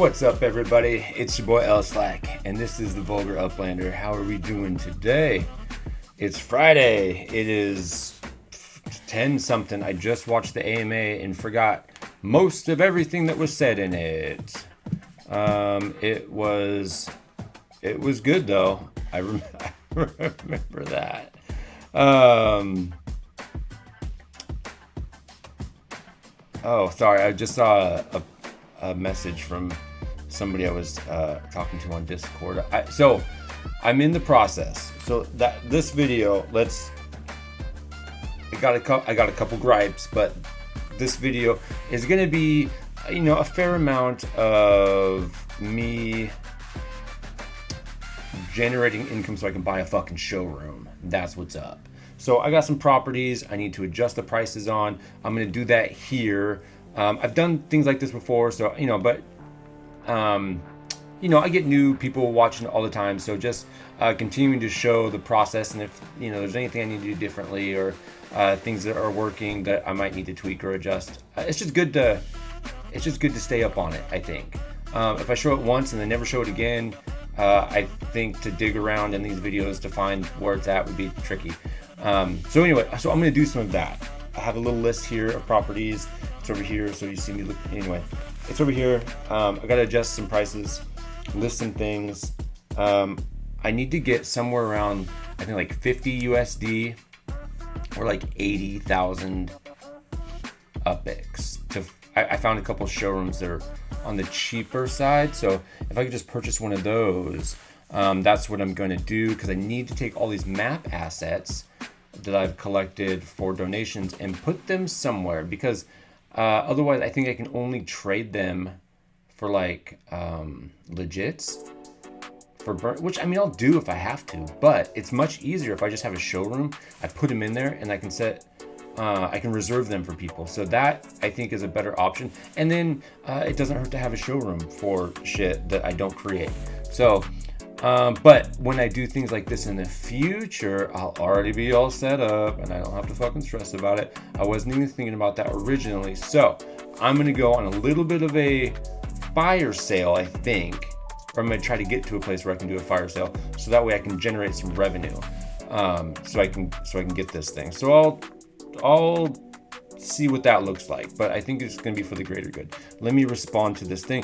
What's up, everybody? It's your boy L Slack, and this is the Vulgar Uplander. How are we doing today? It's Friday. It is 10 something. I just watched the AMA and forgot most of everything that was said in it. It was good though. I remember that. Oh, sorry. I just saw a message from somebody I was talking to on Discord. So I'm in the process. So this video, I got a couple gripes, but this video is gonna be, a fair amount of me generating income so I can buy a fucking showroom. That's what's up. So I got some properties I need to adjust the prices on. I'm gonna do that here. I've done things like this before, so I get new people watching all the time. So just continuing to show the process, and if there's anything I need to do differently or things that are working that I might need to tweak or adjust. It's just good to stay up on it. I think if I show it once and then never show it again, I think to dig around in these videos to find where it's at would be tricky. So I'm going to do some of that. I have a little list here of properties. It's over here, so you see me look. Anyway, it's over here. I got to adjust some prices, list some things. I need to get somewhere around, I think, like 50 USD or like 80,000 UPIX. I found a couple showrooms that are on the cheaper side, so if I could just purchase one of those, that's what I'm going to do, because I need to take all these map assets that I've collected for donations and put them somewhere, because otherwise I think I can only trade them for like legits for which I'll do if I have to, but it's much easier if I just have a showroom. I put them in there and I can reserve them for people. So that I think is a better option. And then it doesn't hurt to have a showroom for shit that I don't create. So but when I do things like this in the future, I'll already be all set up and I don't have to fucking stress about it. I wasn't even thinking about that originally. So I'm going to go on a little bit of a fire sale, I think, or I'm going to try to get to a place where I can do a fire sale, so that way I can generate some revenue, so I can get this thing. So I'll see what that looks like, but I think it's going to be for the greater good. Let me respond to this thing.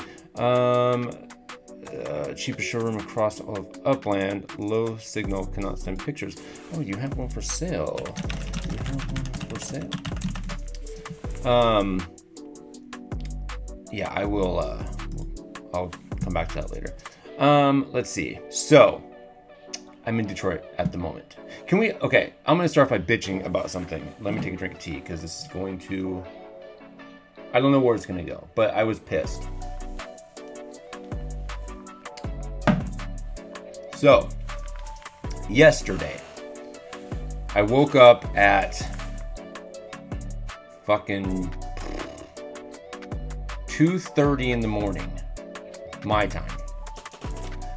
Cheapest showroom across all of Upland. Low signal, cannot send pictures. Oh, you have one for sale. Yeah, I will. I'll come back to that later. Let's see. So I'm in Detroit at the moment. Okay, I'm going to start by bitching about something. Let me take a drink of tea, because this is going to, I don't know where it's going to go, but I was pissed. So, yesterday, I woke up at fucking 2:30 in the morning, my time.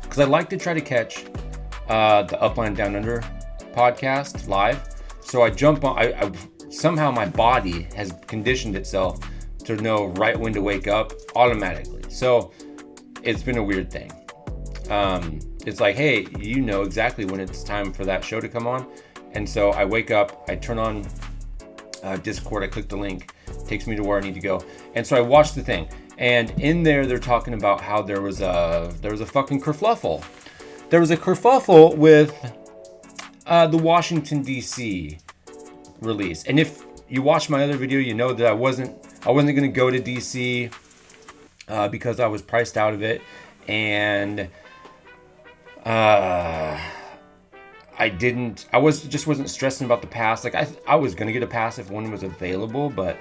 Because I like to try to catch the Upland Down Under podcast live. So I jump on, somehow my body has conditioned itself to know right when to wake up automatically. So it's been a weird thing. It's like, hey, you know exactly when it's time for that show to come on. And so I wake up, I turn on Discord, I click the link, it takes me to where I need to go. And so I watch the thing. And in there, they're talking about how there was a fucking kerfluffle. There was a kerfuffle with the Washington, D.C. release. And if you watch my other video, you know that I wasn't going to go to D.C. Because I was priced out of it. And I wasn't stressing about the pass. Like I was going to get a pass if one was available, but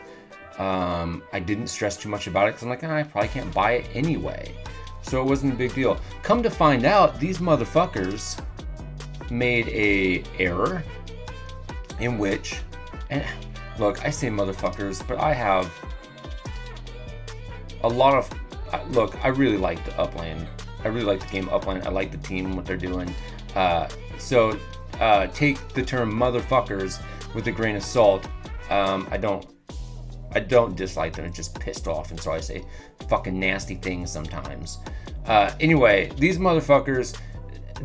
I didn't stress too much about it, because I'm like, I probably can't buy it anyway. So it wasn't a big deal. Come to find out, these motherfuckers made a error in which, and look, I say motherfuckers, but I have a lot of, look, I really like the Upland. I really like the game Upland. I like the team and what they're doing. So take the term motherfuckers with a grain of salt. I don't I don't dislike them. It's just pissed off, and so I say fucking nasty things sometimes. Anyway, these motherfuckers,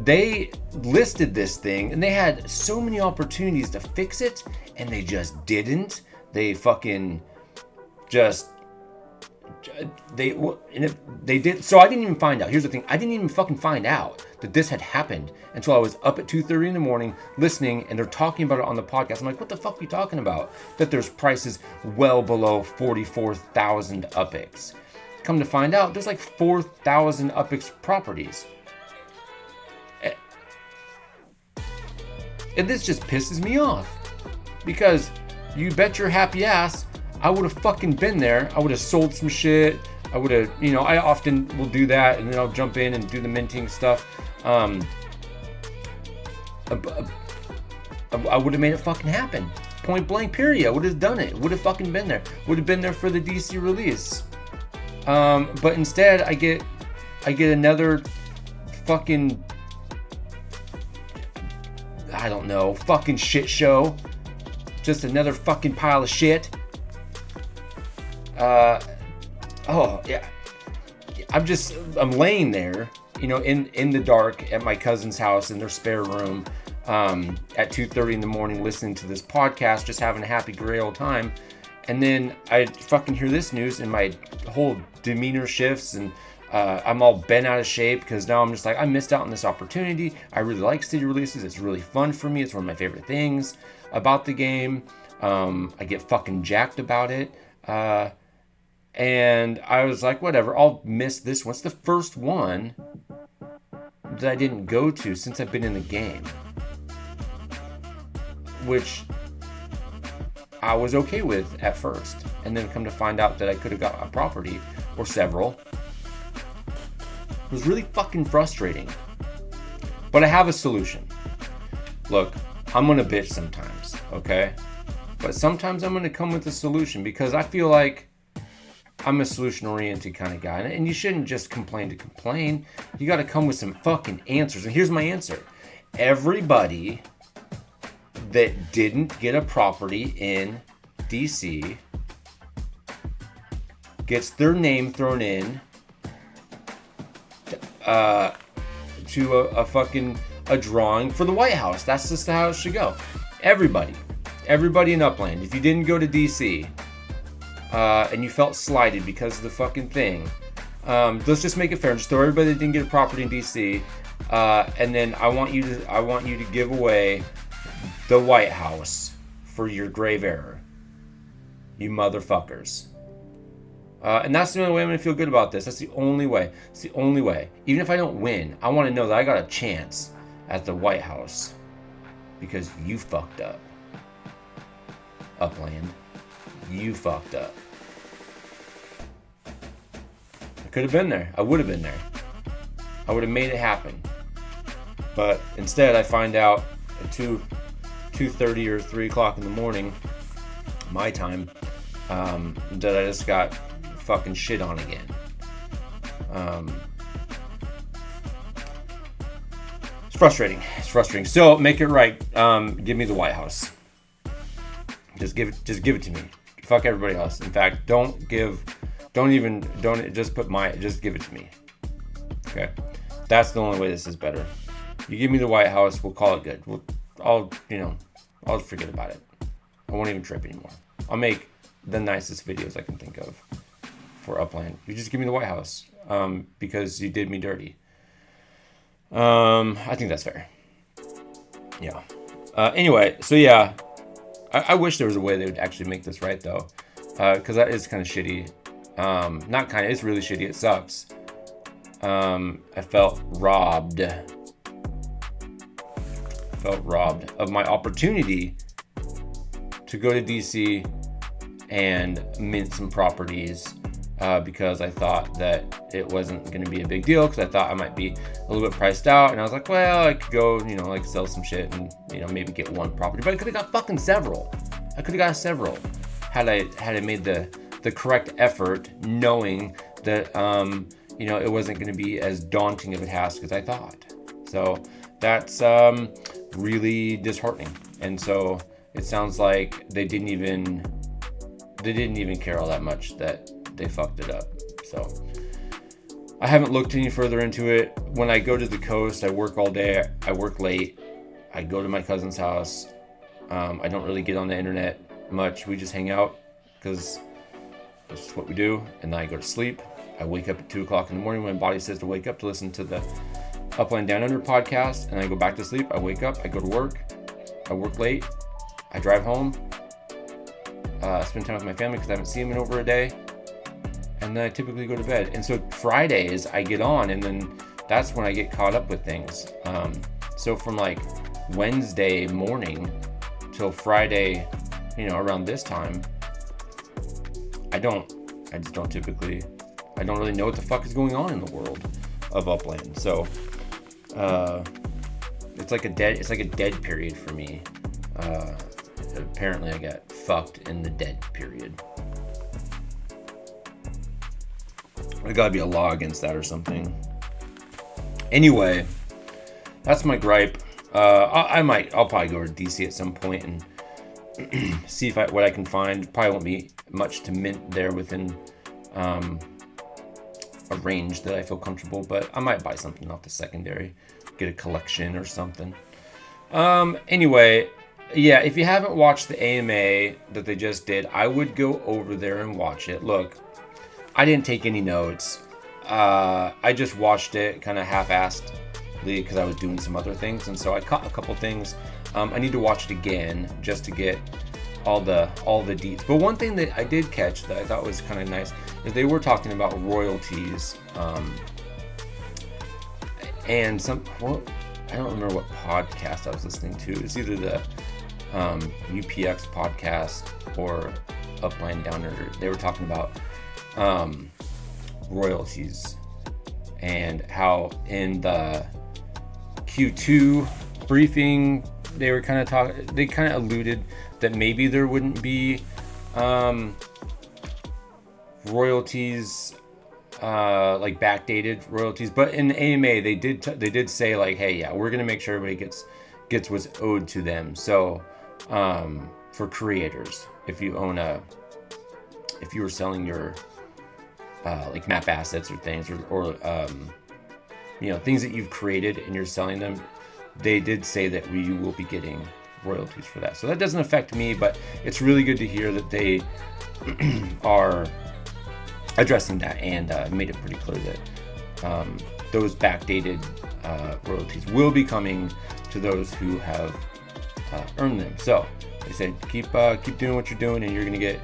they listed this thing, and they had so many opportunities to fix it, and they just didn't. They fucking just... They did. So I didn't even find out. Here's the thing. I didn't even fucking find out that this had happened until I was up at 2:30 in the morning listening, and they're talking about it on the podcast. I'm like, what the fuck are you talking about? That there's prices well below 44,000 UPIX. Come to find out, there's like 4,000 UPIX properties. And this just pisses me off, because you bet your happy ass I would have fucking been there. I would have sold some shit. I would have, I often will do that, and then I'll jump in and do the minting stuff. I would have made it fucking happen. Point blank, period. I would have done it. Would have fucking been there. Would have been there for the DC release. But instead, I get another fucking, I don't know, fucking shit show. Just another fucking pile of shit. Oh yeah, I'm laying there, in the dark at my cousin's house in their spare room, at 2:30 in the morning, listening to this podcast, just having a happy, great old time. And then I fucking hear this news, and my whole demeanor shifts, and I'm all bent out of shape, because now I'm just like, I missed out on this opportunity. I really like city releases. It's really fun for me. It's one of my favorite things about the game. I get fucking jacked about it. And I was like, whatever, I'll miss this one. It's the first one that I didn't go to since I've been in the game, which I was okay with at first. And then come to find out that I could have got a property or several. It was really fucking frustrating. But I have a solution. Look, I'm gonna bitch sometimes, okay? But sometimes I'm gonna come with a solution, because I feel like I'm a solution-oriented kind of guy. And you shouldn't just complain to complain. You got to come with some fucking answers. And here's my answer. Everybody that didn't get a property in DC gets their name thrown in to a drawing for the White House. That's just how it should go. Everybody in Upland, if you didn't go to DC, and you felt slighted because of the fucking thing, let's just make it fair. Just throw everybody that didn't get a property in DC, and then I want you to give away the White House for your grave error, you motherfuckers. And that's the only way I'm gonna feel good about this. That's the only way. It's the only way. Even if I don't win, I want to know that I got a chance at the White House, because you fucked up, Upland. You fucked up. I could have been there. I would have been there. I would have made it happen. But instead, I find out at 2:30 or 3 o'clock in the morning, my time, that I just got fucking shit on again. It's frustrating. It's frustrating. So make it right. Give me the White House. Just give it to me. Fuck everybody else. In fact, just give it to me. Okay? That's the only way this is better. You give me the White House, we'll call it good. I'll forget about it. I won't even trip anymore. I'll make the nicest videos I can think of for Upland. You just give me the White House, because you did me dirty. I think that's fair. Yeah. Anyway, so yeah. I wish there was a way they would actually make this right, though, because that is kind of shitty. It's really shitty. It sucks. I felt robbed. Of my opportunity to go to DC and mint some properties, because I thought that it wasn't going to be a big deal, because I thought I might be a little bit priced out, and I was like, well, I could go, sell some shit and, maybe get one property, but I could have got fucking several. I could have got several had I made the correct effort, knowing that, it wasn't going to be as daunting of a task as I thought. So that's really disheartening. And so it sounds like they they didn't even care all that much that they fucked it up. So I haven't looked any further into it. When I go to the coast, I work all day. I work late. I go to my cousin's house. I don't really get on the internet much. We just hang out because that's just what we do. And then I go to sleep. I wake up at 2 o'clock in the morning when my body says to wake up to listen to the Upland Down Under podcast. And I go back to sleep. I wake up. I go to work. I work late. I drive home. Spend time with my family because I haven't seen them in over a day. And then I typically go to bed. And so Fridays I get on, and then that's when I get caught up with things. So from like Wednesday morning till Friday, around this time, I don't really know what the fuck is going on in the world of Upland. So it's like a dead period for me. Apparently I got fucked in the dead period. There gotta be a law against that or something. Anyway, that's my gripe. I'll probably go to DC at some point and see what I can find. Probably won't be much to mint there within a range that I feel comfortable, but I might buy something off the secondary, get a collection or something. Anyway, yeah, if you haven't watched the AMA that they just did, I would go over there and watch it. Look, I didn't take any notes. I just watched it kind of half-assedly because I was doing some other things, and so I caught a couple things. I need to watch it again just to get all the deets. But one thing that I did catch that I thought was kind of nice is they were talking about royalties, and I don't remember what podcast I was listening to. It's either the UPX podcast or Upland Down Under. They were talking about royalties and how in the Q2 briefing they kind of alluded that maybe there wouldn't be royalties, like backdated royalties, but in the AMA they did say like, hey, yeah, we're gonna make sure everybody gets what's owed to them. So for creators, if you were selling your like map assets or things, or things that you've created and you're selling them, they did say that we will be getting royalties for that. So that doesn't affect me, but it's really good to hear that they are addressing that and made it pretty clear that those backdated royalties will be coming to those who have earned them. So they said keep doing what you're doing, and you're gonna get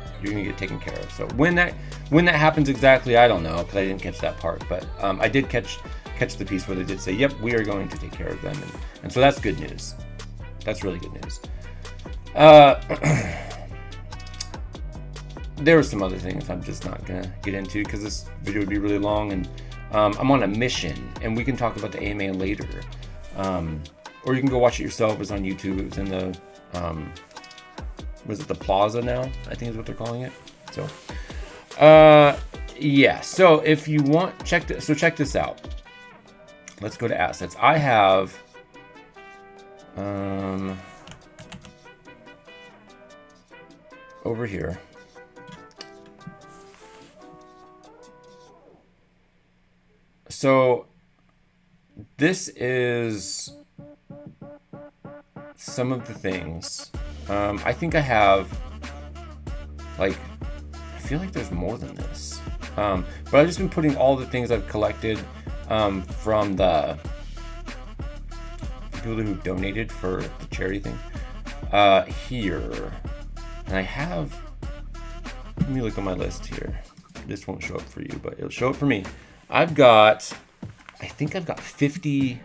taken care of. So when that happens exactly, I don't know, because I didn't catch that part. But I did catch the piece where they did say, yep, we are going to take care of them, and so that's good news. That's really good news. There are some other things I'm just not gonna get into because this video would be really long, and I'm on a mission, and we can talk about the AMA later. Or you can go watch it yourself. It's on YouTube. It was in the was it the Plaza now? I think is what they're calling it. So yeah. So if you want, check this out. Let's go to assets. I have over here. So this is some of the things. I think I have, like, I feel like there's more than this. But I've just been putting all the things I've collected from the people who donated for the charity thing here. And I have, let me look on my list here. This won't show up for you, but it'll show up for me. I think I've got 50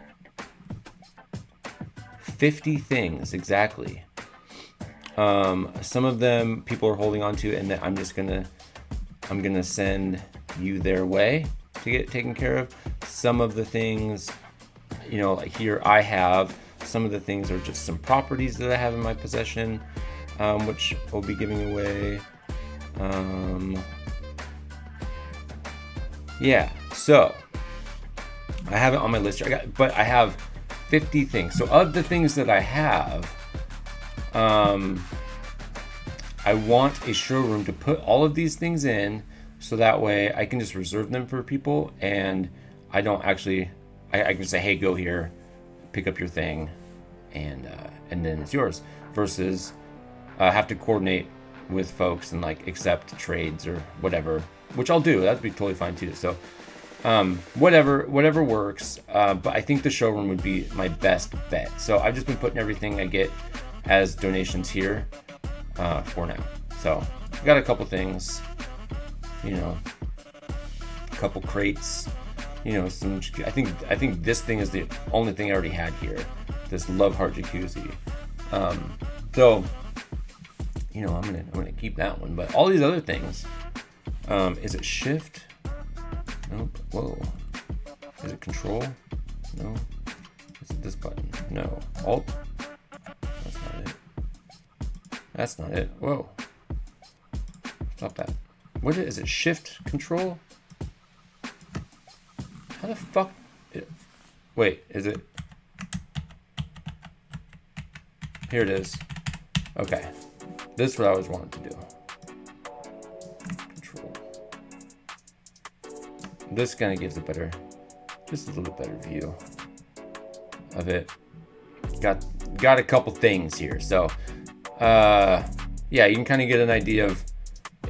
things exactly. Some of them people are holding on to, and that I'm gonna send you their way to get taken care of. Some of the things, like here I have, some of the things are just some properties that I have in my possession, which I'll be giving away. Yeah, so I have it on my list here. But I have 50 things. So of the things that I have, I want a showroom to put all of these things in, so that way I can just reserve them for people, and I don't actually, I can say, hey, go here, pick up your thing, and then it's yours, versus have to coordinate with folks and like accept trades or whatever, which I'll do. That'd be totally fine too. So whatever works. But I think the showroom would be my best bet. So I've just been putting everything I get as donations here for now. So got a couple things, a couple crates, some. I think this thing is the only thing I already had here. This Love Heart Jacuzzi. So I'm gonna keep that one. But all these other things, is it shift? Nope. Whoa. Is it control? No. Is it this button? No. Alt? That's not it. That's not it. Whoa. Stop that. What is it? Shift control? How the fuck? Wait, is it? Here it is. Okay. This is what I always wanted to do. Control. This kind of gives just a little bit better view of it. Got a couple things here. So, yeah, you can kind of get an idea of,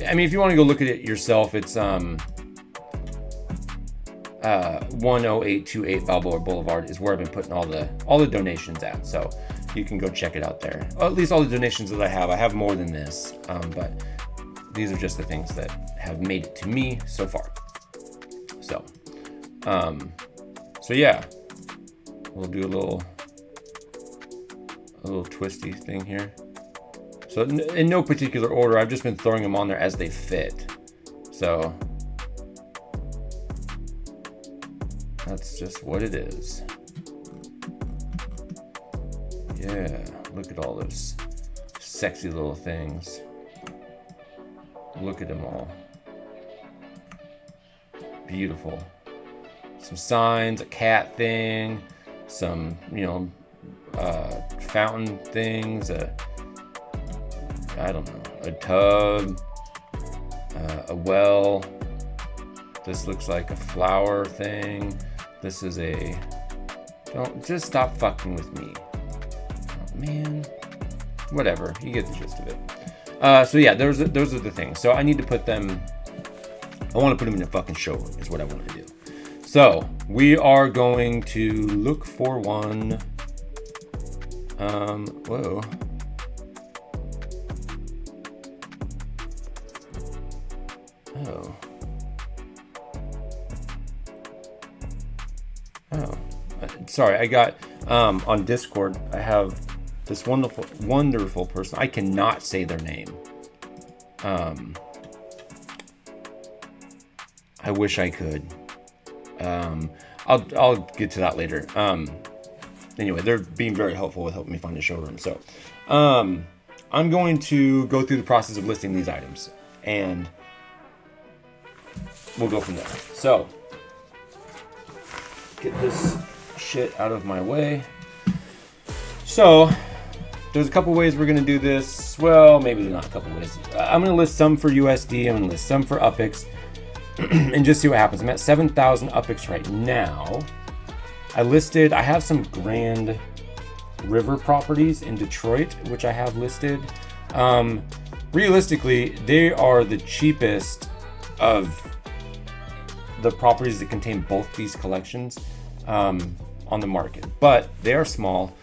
I mean, if you want to go look at it yourself, it's 10828 Balboa Boulevard is where I've been putting all the donations at. So you can go check it out there. Or at least all the donations that I have. I have more than this, but these are just the things that have made it to me so far. So, so yeah, we'll do a little twisty thing here. So in no particular order, I've just been throwing them on there as they fit. So that's just what it is. Yeah, look at all those sexy little things. Look at them all. Beautiful. Some signs, a cat thing, some, fountain things, I don't know, a tub, a well. This looks like a flower thing. This is don't just stop fucking with me. Oh, man. Whatever, you get the gist of it. So yeah, those are the things. So I need to put them, I want to put them in a fucking showroom is what I want to do. So we are going to look for one. Whoa. Sorry, I got on Discord, I have this wonderful person. I cannot say their name. I wish I could. I'll get to that later. Anyway, they're being very helpful with helping me find a showroom. So, I'm going to go through the process of listing these items, and we'll go from there. So, get this shit out of my way. So, there's a couple ways we're going to do this. Well, maybe there's not a couple ways. I'm going to list some for USD. I'm going to list some for UPIX and just see what happens. I'm at 7,000 UPIX right now. I have some Grand River properties in Detroit, which I have listed. Realistically, they are the cheapest of the properties that contain both these collections on the market, but they are small.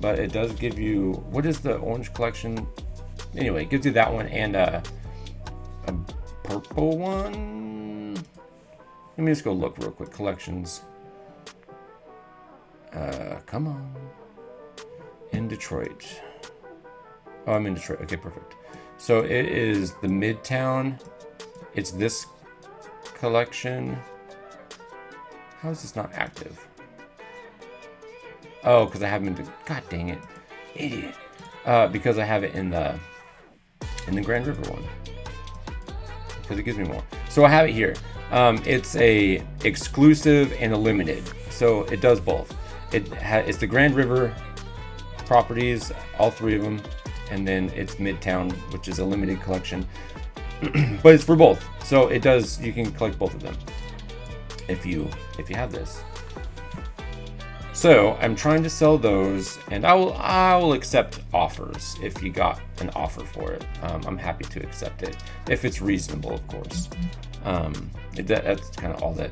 But it does give you, what is the orange collection? Anyway, it gives you that one and a purple one. Let me just go look real quick. Collections. Come on. In Detroit. Oh, I'm in Detroit. Okay, perfect. So it is the Midtown. It's this collection. How is this not active? Oh, because I haven't been to, god dang it. Idiot. Because I have it in the Grand River one. Because it gives me more. So I have it here. It's a exclusive and a limited. So it does both. It's the Grand River properties, all three of them. and then it's Midtown, which is a limited collection, but it's for both. So it does, you can collect both of them if you have this. So I'm trying to sell those, and I will accept offers if you got an offer for it. I'm happy to accept it if it's reasonable, of course. That's kind of all that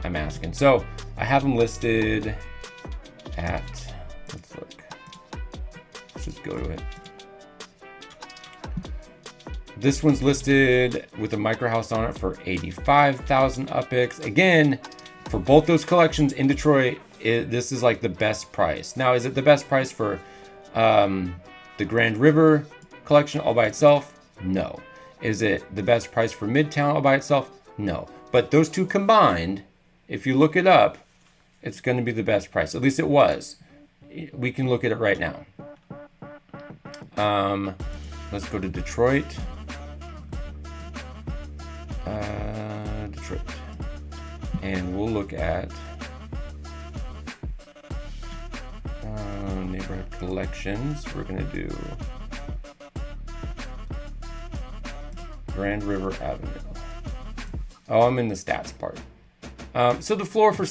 I'm asking. So I have them listed at, let's look. Let's just go to it. This one's listed with a micro house on it for 85,000 UPIX. Again, for both those collections in Detroit, this is like the best price. Now, is it the best price for the Grand River collection all by itself? No. Is it the best price for Midtown all by itself? No. But those two combined, if you look it up, it's going to be the best price. At least it was. We can look at it right now. Let's go to Detroit. Detroit. And we'll look at neighborhood collections. We're going to do Grand River Avenue. Oh, I'm in the stats part. So the floor for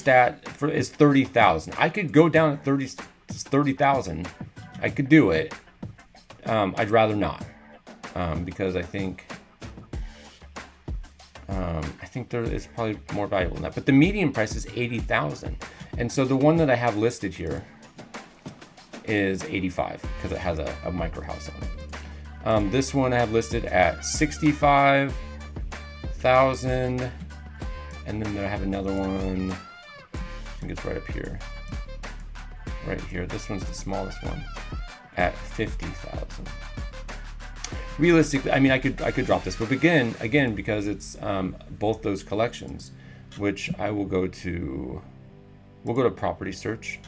is 30,000. I could go down at 30,000. I could do it. I'd rather not, because I think there is probably more valuable than that. But the median price is 80,000, and so the one that I have listed here is 85 because it has a micro house on it. This one I have listed at 65,000, and then I have another one. I think it's right up here. Right here. This one's the smallest one at 50,000. Realistically, I mean, I could drop this, but again, because it's both those collections, which I will go to. We'll go to property search,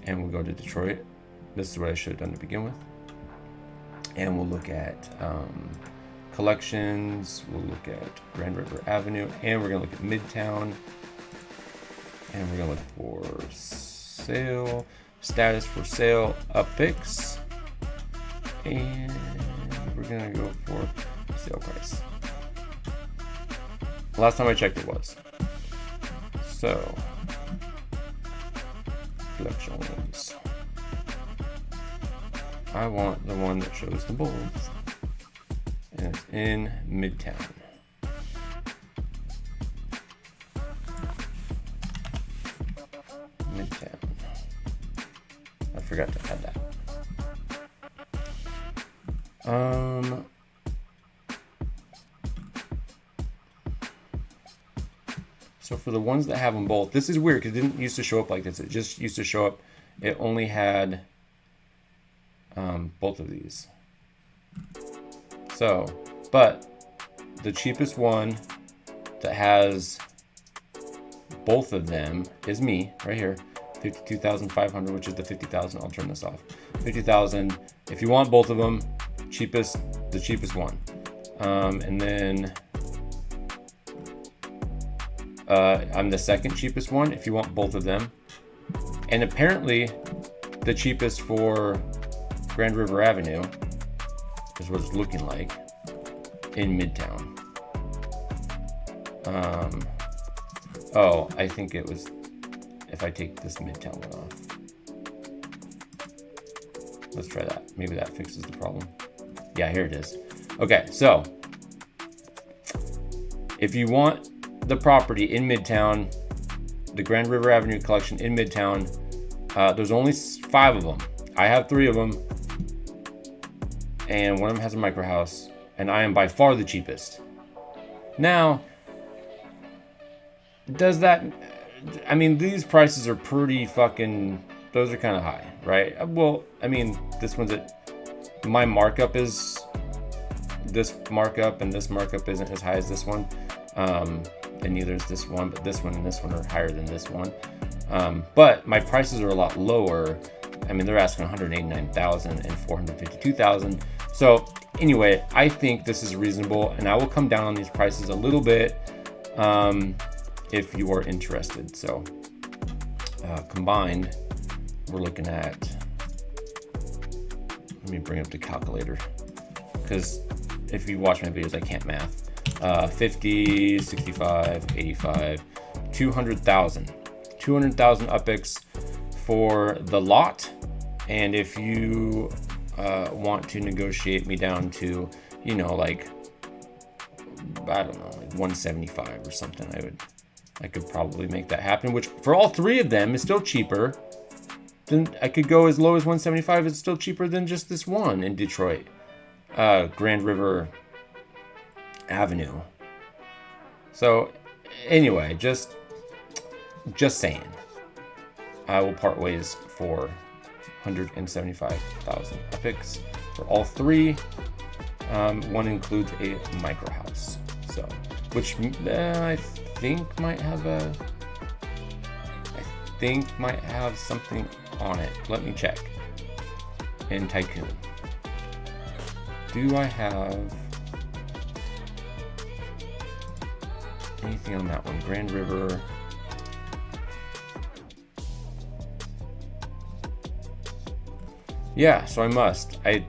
and we'll go to Detroit. This is what I should have done to begin with. And we'll look at collections. We'll look at Grand River Avenue, and we're gonna look at Midtown, and we're gonna look for sale, status for sale, UPIX, and we're gonna go for sale price. Last time I checked, it was. So, collections. I want the one that shows the bulls, and it's in Midtown. Midtown. I forgot to add that. So for the ones that have them both, this is weird because it didn't used to show up like this. It just used to show up. It only had both of these. So, but the cheapest one that has both of them is me right here, 52,500, which is the 50,000. I'll turn this off. 50,000. If you want both of them, the cheapest one. And then I'm the second cheapest one if you want both of them. And apparently the cheapest for Grand River Avenue is what it's looking like in Midtown. Oh, I think it was, if I take this Midtown one off. Let's try that. Maybe that fixes the problem. Yeah, here it is. Okay, so if you want the property in Midtown, the Grand River Avenue collection in Midtown, there's only 5 of them. I have 3 of them, and one of them has a micro house, and I am by far the cheapest. Now, does that, I mean, these prices are pretty fucking, those are kind of high, right? Well, I mean, this one's my markup is this markup, and this markup isn't as high as this one. And neither is this one, but this one and this one are higher than this one. But my prices are a lot lower. I mean, they're asking 189,000 and 452,000. So anyway, I think this is reasonable, and I will come down on these prices a little bit if you are interested. So combined, we're looking at, let me bring up the calculator, because if you watch my videos, I can't math. 50, 65, 85, 200,000. 200,000 UPIX for the lot. And if you want to negotiate me down to, you know, like, I don't know, like 175 or something, I could probably make that happen, which for all three of them is still cheaper. Then I could go as low as 175. It's still cheaper than just this one in Detroit, Grand River Avenue. So anyway, just saying, I will part ways for 175,000 UPIX for all three. One includes a micro house, so which I think might have something on it. Let me check. In Tycoon, do I have anything on that one? Grand River. Yeah, so I must. It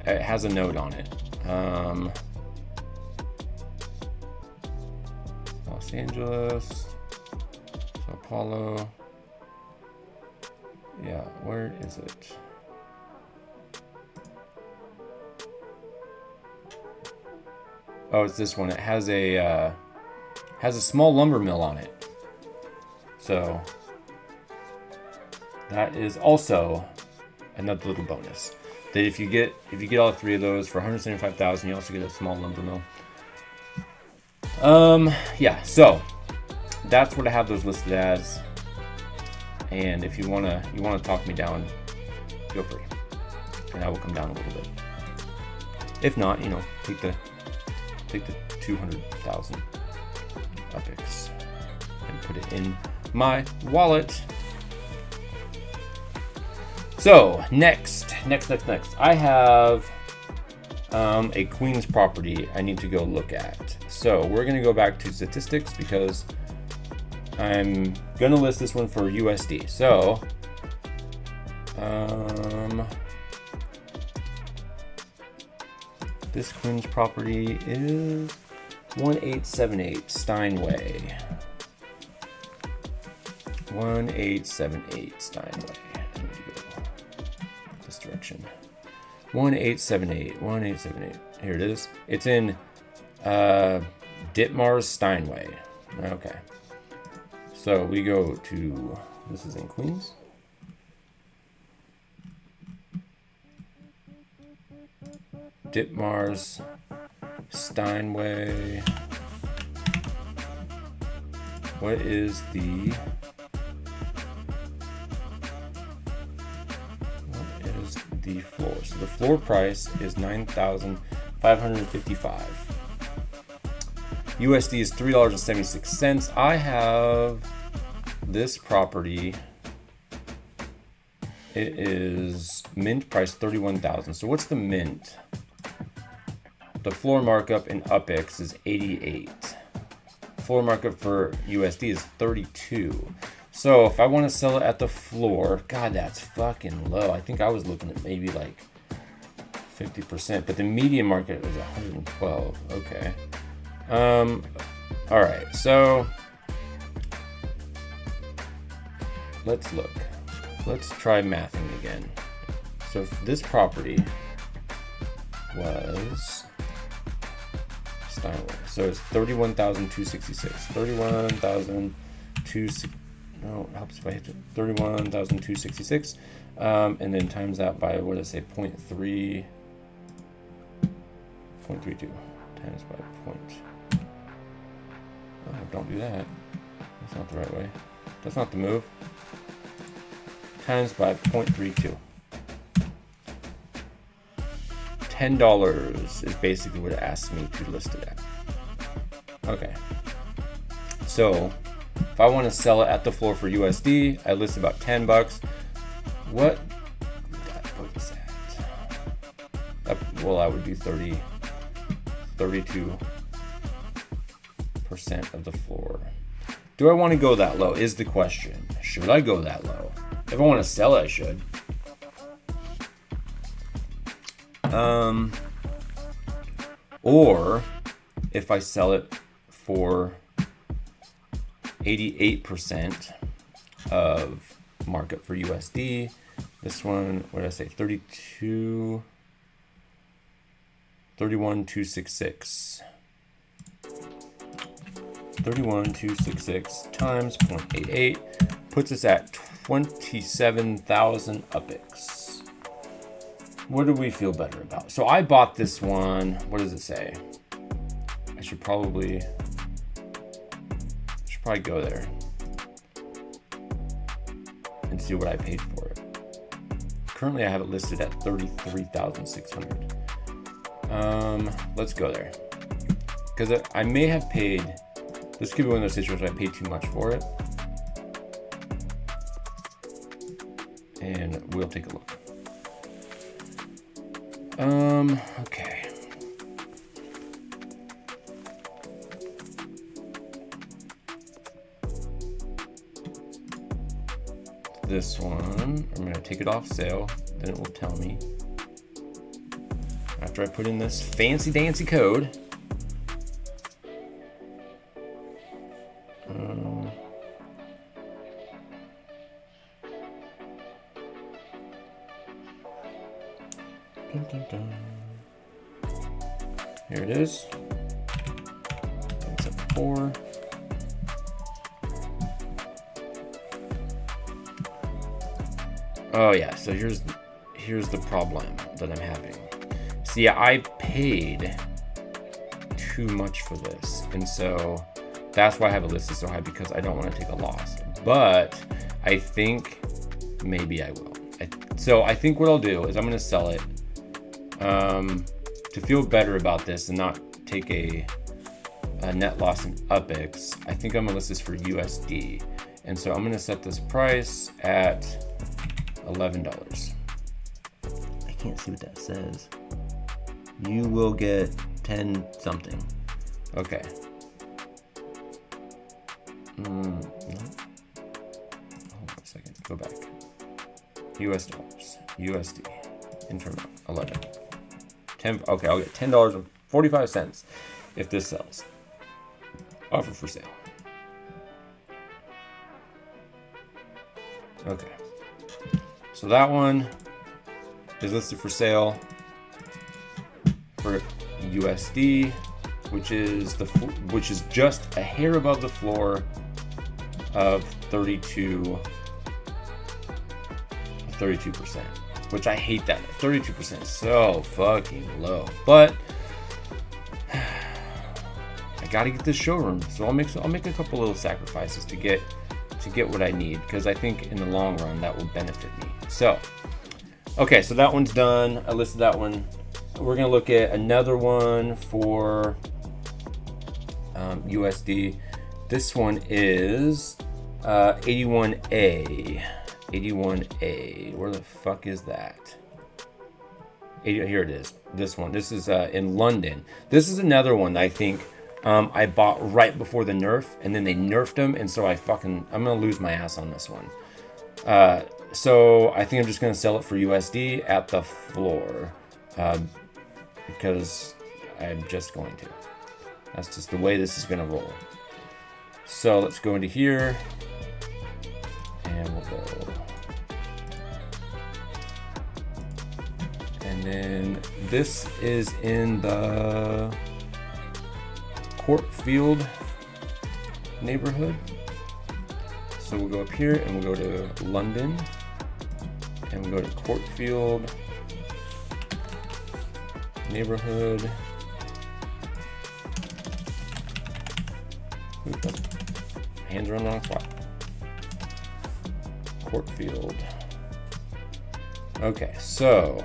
has a note on it. Los Angeles, Sao Paulo. Yeah, where is it? Oh, it's this one. It has a small lumber mill on it. So that is also another little bonus. That if you get all three of those for 175,000, you also get a small lumber mill. Yeah, so that's what I have those listed as. And if you wanna talk me down, feel free, and I will come down a little bit. If not, you know, take the 200,000 UPIX and put it in my wallet. So next, I have a Queens property I need to go look at. So we're gonna go back to statistics because I'm gonna list this one for USD. So this Queens property is 1878 Steinway. 1878 Steinway. I need to go this direction. 1878. Here it is. It's in Ditmars Steinway. Okay. So we go to, this is in Queens. Ditmars Steinway. What is the floor? So the floor price is $9,555. USD is $3.76. I have this property. It is mint price $31,000. So what's the mint? The floor markup in UPIX is 88. Floor markup for USD is 32. So if I want to sell it at the floor, God, that's fucking low. I think I was looking at maybe like 50%, but the median market was 112. Okay. All right. So let's look. Let's try mathing again. So if this property was Steinway, so it's 31,266. 31,266. No, it helps if I hit it. 31,266, and then times that by, what did I say, 0.32 times by point. Oh, don't do that. That's not the right way. That's not the move. Times by 0.32. $10 is basically what it asks me to list it at. Okay. So if I want to sell it at the floor for USD, I list about $10. What is that? Well, I would do 32% of the floor. Do I want to go that low is the question. Should I go that low? If I want to sell it, I should. Or if I sell it for 88% of markup for USD, this one, what did I say? 31,266. 31,266 times 0.88 puts us at 27,000 UPIX. What do we feel better about? So I bought this one. What does it say? I should probably go there and see what I paid for it. Currently I have it listed at 33,600. Let's go there. Because I may have paid, this could be one of those situations where I paid too much for it. And we'll take a look. Okay. This one, I'm gonna take it off sale, then it will tell me. After I put in this fancy dancy code. Here it is. It's at 4. Oh yeah, so here's the problem that I'm having. See, I paid too much for this, and so that's why I have it listed so high, because I don't want to take a loss. But I think maybe I will. So I think what I'll do is I'm going to sell it to feel better about this and not take a net loss in UPIX. I think I'm going to list this for USD, and so I'm going to set this price at $11. I can't see what that says. You will get 10 something. Okay. No. Hold on a second. Go back. US dollars. USD. Internal. 11. 10. Okay, I'll get $10.45 if this sells. Offer for sale. Okay. So that one is listed for sale for USD, which is just a hair above the floor of 32%, which I hate that. 32% is so fucking low, but I gotta get this showroom, so I'll make a couple little sacrifices to get what I need, because I think in the long run that will benefit me. So, okay, so that one's done. I listed that one. We're gonna look at another one for USD. This one is 81A. 81A. Where the fuck is that? Here it is. This one. This is in London. This is another one that I think I bought right before the nerf, and then they nerfed them, and so I'm gonna lose my ass on this one. So I think I'm just gonna sell it for USD at the floor, because I'm just going to. That's just the way this is gonna roll. So let's go into here, and we'll go. And then this is in the Courtfield neighborhood. So we'll go up here and we'll go to London, and we'll go to Courtfield neighborhood. Hands are on the wrong spot. Courtfield. Okay, so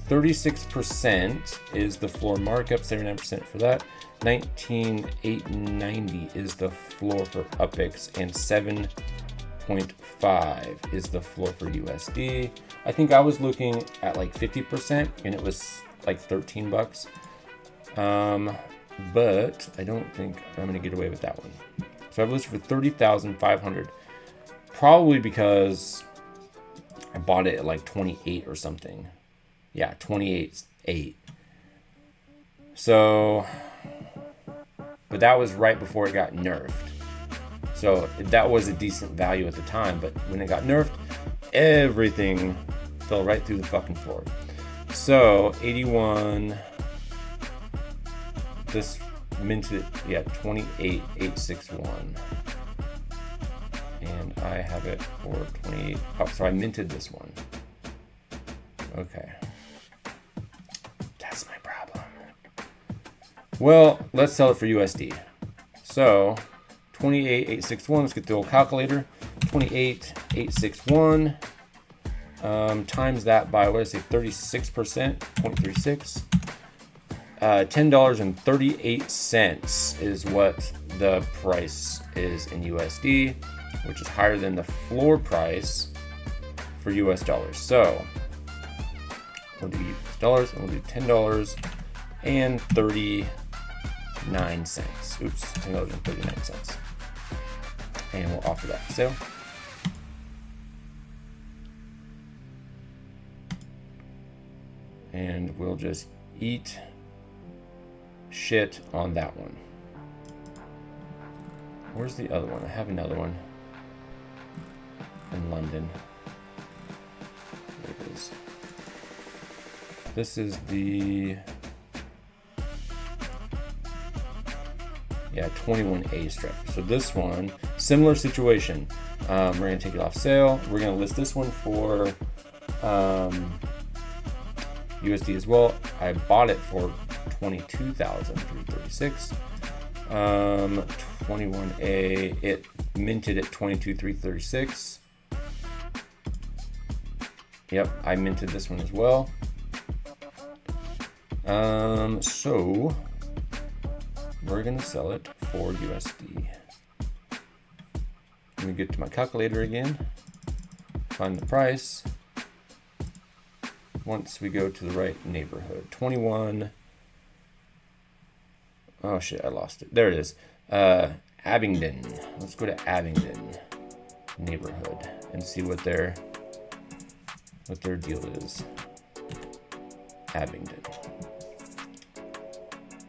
36% is the floor markup, 79% for that. 19,890 is the floor for UPIX, and 7.5 is the floor for USD. I think I was looking at like 50%, and it was like $13. But I don't think I'm gonna get away with that one. So I've listed for 30,500, probably because I bought it at like 28 or something. Yeah, 28.8. So, but that was right before it got nerfed. So that was a decent value at the time, but when it got nerfed, everything fell right through the fucking floor. So 81, this minted, yeah, 28,861. And I have it for 28. Oh, so I minted this one. Okay. That's my problem. Well, let's sell it for USD. So 28,861, let's get the old calculator. 28,861 times that by, what did I say, 36%, 0.36. $10.38 is what the price is in USD, which is higher than the floor price for US dollars. So we'll do US dollars and we'll do $10.39. Oops, $10.39. And we'll offer that for sale. And we'll just eat shit on that one. Where's the other one? I have another one in London. There it is. This is the 21A strip. So this one, similar situation. We're gonna take it off sale. We're gonna list this one for USD as well. I bought it for 22,336. 21A, it minted at 22,336. Yep, I minted this one as well. So we're gonna sell it for USD. Let me get to my calculator again, find the price. Once we go to the right neighborhood, 21. Oh shit, I lost it. There it is. Abingdon. Let's go to Abingdon neighborhood and see what their deal is. Abingdon.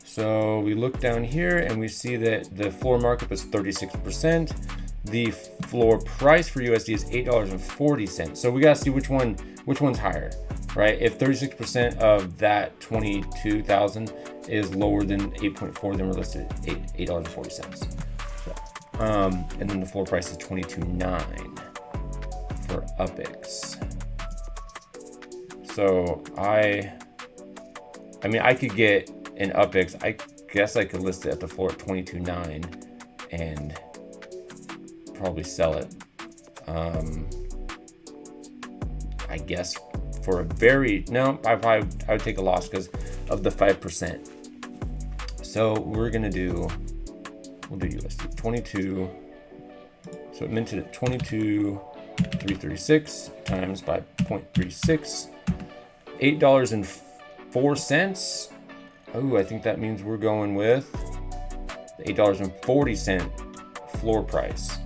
So we look down here and we see that the floor markup is 36%. The floor price for USD is $8.40. So we gotta see which one's higher, right? If 36% of that 22,000 is lower than 8.4, then we're listed at $8.40. So, and then the floor price is $22.9 for UPX. So I mean, I could get an UPX. I guess I could list it at the floor at $22.9 and probably sell it. I guess for a very, no, I would take a loss because of the 5%. So we'll do USD 22. So it minted at 22,336 times by 0.36, $8.04. Oh, I think that means we're going with the $8.40 floor price.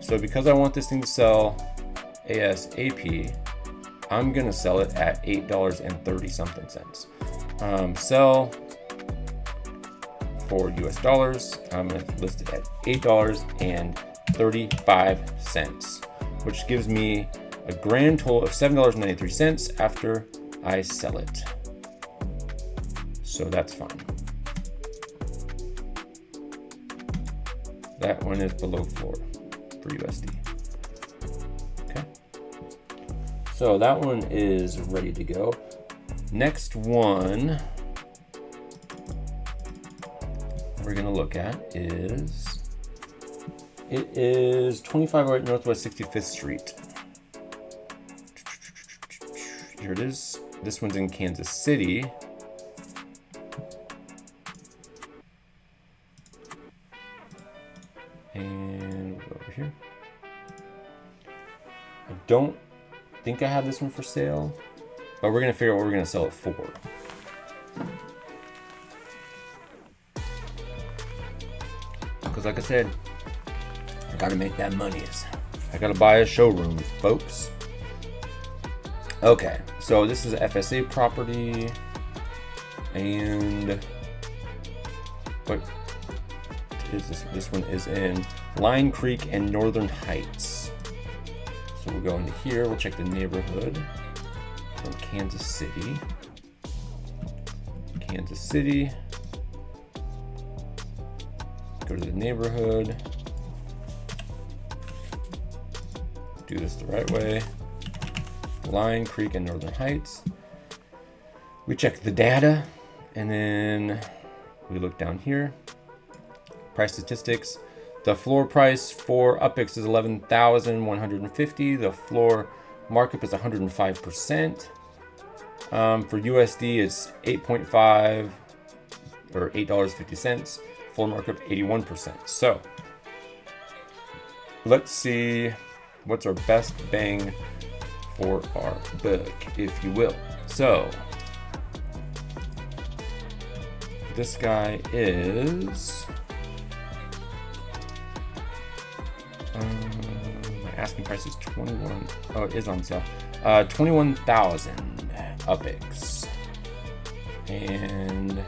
So because I want this thing to sell ASAP, I'm gonna sell it at $8.30 something cents. Sell for US dollars. I'm gonna list it at $8.35, which gives me a grand total of $7.93 after I sell it. So that's fine. That one is below floor for USD. Okay. So that one is ready to go. Next one we're gonna look at is, it is 2508 Northwest 65th Street. Here it is. This one's in Kansas City. And we'll go over here. I don't think I have this one for sale, but we're gonna figure out what we're gonna sell it for. Because like I said, I gotta make that money. I gotta buy a showroom, folks. Okay, So this is a FSA property, and what is this? This one is in Line Creek and Northern Heights. So we'll go into here, we'll check the neighborhood from Kansas City. Kansas City. Go to the neighborhood. Do this the right way. Line Creek and Northern Heights. We check the data, and then we look down here. Price statistics. The floor price for UPIX is $11,150. The floor markup is 105%. For USD, it's 8.5 or $8.50. Floor markup 81%. So let's see what's our best bang for our buck, if you will. So this guy is my asking price is 21. Oh, it is on sale. 21,000 UPIX, and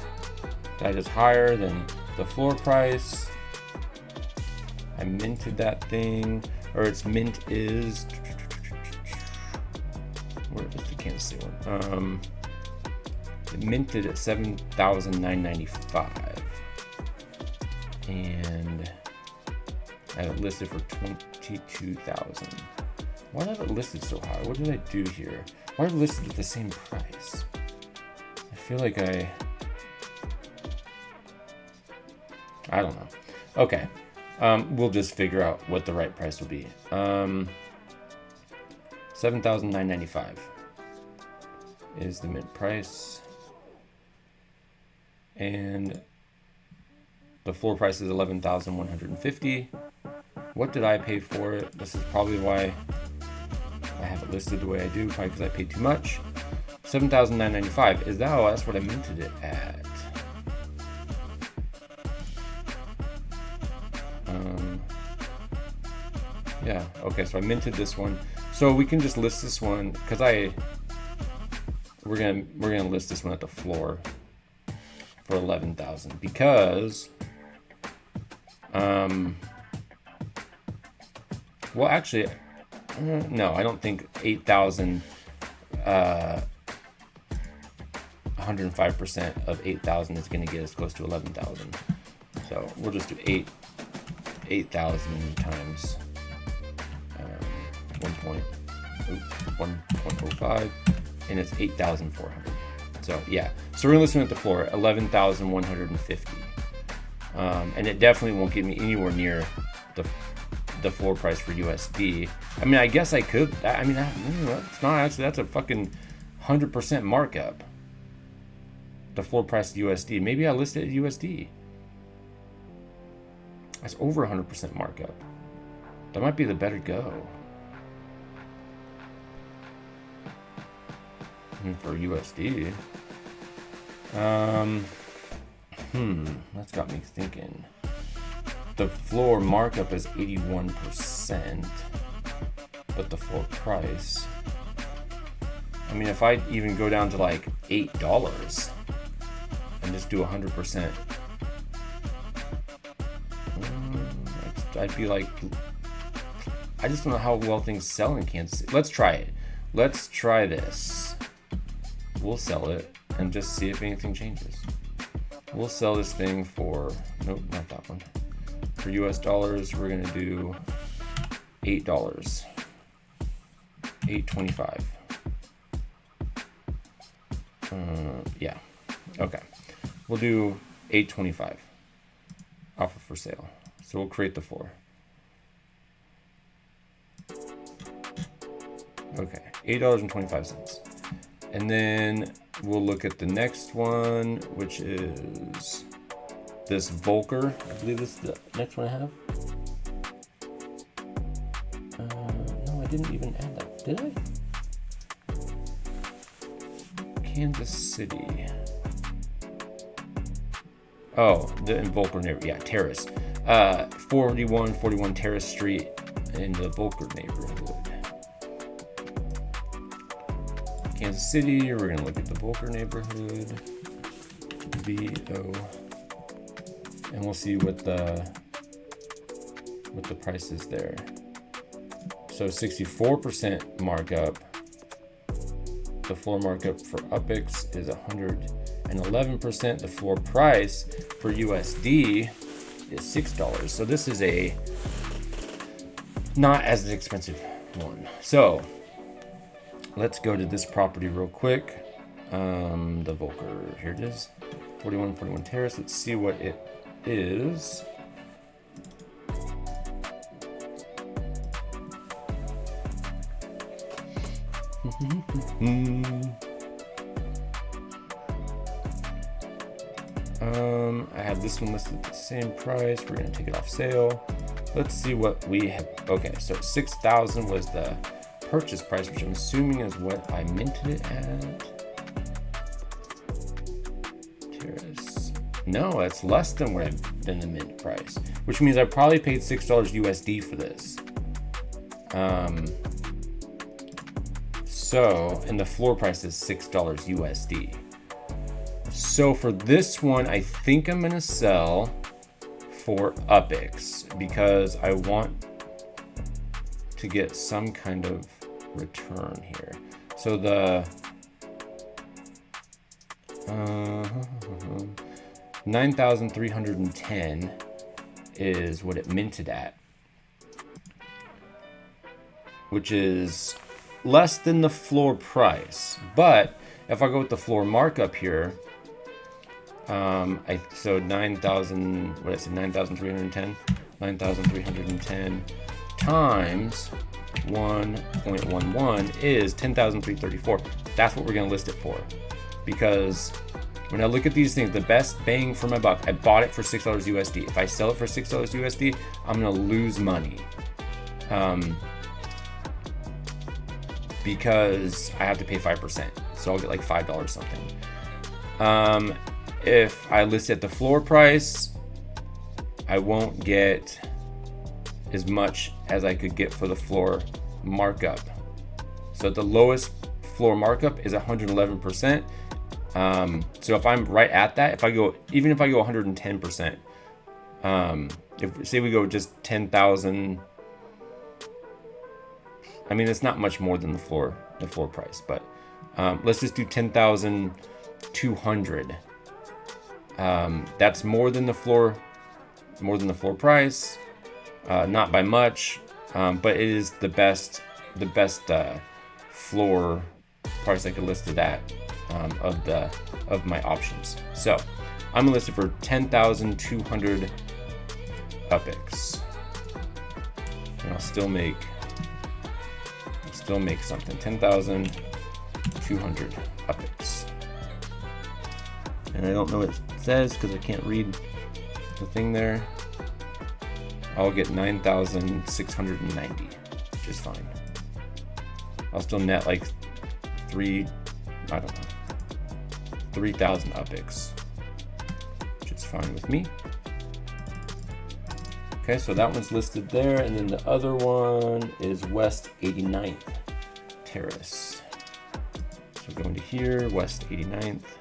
that is higher than the floor price. I minted that thing, or its mint is, where is the Kansas City one? It minted at 7,995, and I have it listed for 22,000. Why did I have it listed so high? What did I do here? Why did I list it at the same price? I feel like I don't know. Okay, we'll just figure out what the right price will be. 7,995 is the mint price, and the floor price is 11,150. What did I pay for it? This is probably why I have it listed the way I do, probably because I paid too much. 7,995. Is that? Oh, that's what I minted it at. Yeah. Okay. So I minted this one. So we can just list this one because we're gonna list this one at the floor for 11,000 because well, actually, no, I don't think 8,000, 105% of 8,000 is going to get us close to 11,000. So we'll just do 8,000 times 1.05, and it's 8,400. So yeah, so we're going to listen at the floor, 11,150. And it definitely won't get me anywhere near the floor price for USD. I mean, I guess I could. I mean, it's not actually. That's a fucking 100% markup. The floor price of USD. Maybe I list it at USD. That's over 100% markup. That might be the better go. For USD. That's got me thinking. The floor markup is 81%, but the floor price, I mean, if I even go down to like $8 and just do 100%, I'd be like, I just don't know how well things sell in Kansas City. Let's try it. Let's try this. We'll sell it and just see if anything changes. We'll sell this thing for, nope, not that one. For US dollars, we're gonna do $8. $8.25. Yeah, okay. We'll do $8.25. Offer for sale. So we'll create the floor. Okay, $8.25. And then we'll look at the next one, which is this Vulgar. I believe this is the next one I have. No, I didn't even add that. Did I? Kansas City. Oh, the Vulgar neighborhood. Yeah, Terrace. 4141 Terrace Street in the Vulgar neighborhood. Kansas City. We're gonna look at the Vulgar neighborhood, VO, and we'll see what the price is there. So 64% markup. The floor markup for UPEX is 111%. The floor price for USD is $6. So this is a not as expensive one. So let's go to this property real quick. The Vulgar, here it is, 4141 Terrace. Let's see what it is. I have this one listed at the same price. We're gonna take it off sale. Let's see what we have. Okay, so 6,000 was the purchase price, which I'm assuming is what I minted it at. Terrace. No, it's less than than the mint price, which means I probably paid $6 USD for this. So, and the floor price is $6 USD. So for this one, I think I'm gonna sell for UPEX because I want to get some kind of return here. So the 9,310 is what it minted at, which is less than the floor price. But if I go with the floor markup here, so 9,000, what I said, 9,310, 9,310 times 1.11 is 10,334. That's what we're gonna list it for. Because when I look at these things, the best bang for my buck, I bought it for $6 USD. If I sell it for $6 USD, I'm gonna lose money. Because I have to pay 5%. So I'll get like $5 something. If I list at the floor price, I won't get as much as I could get for the floor markup. So the lowest floor markup is 111%. So if I'm right at that, even if I go 110%, if say we go just 10,000, I mean, it's not much more than the floor price, but let's just do 10,200. That's more than the floor price, not by much, but it is the best floor price I could list it at of my options. So I'm gonna list it for 10,200 UPEX, and I'll still make something. 10,200 UPEX. And I don't know what it says because I can't read the thing there. I'll get 9,690, which is fine. I'll still net like 3,000 UPEX, which is fine with me. Okay, so that one's listed there, and then the other one is West 89th Terrace. So going to here, West 89th.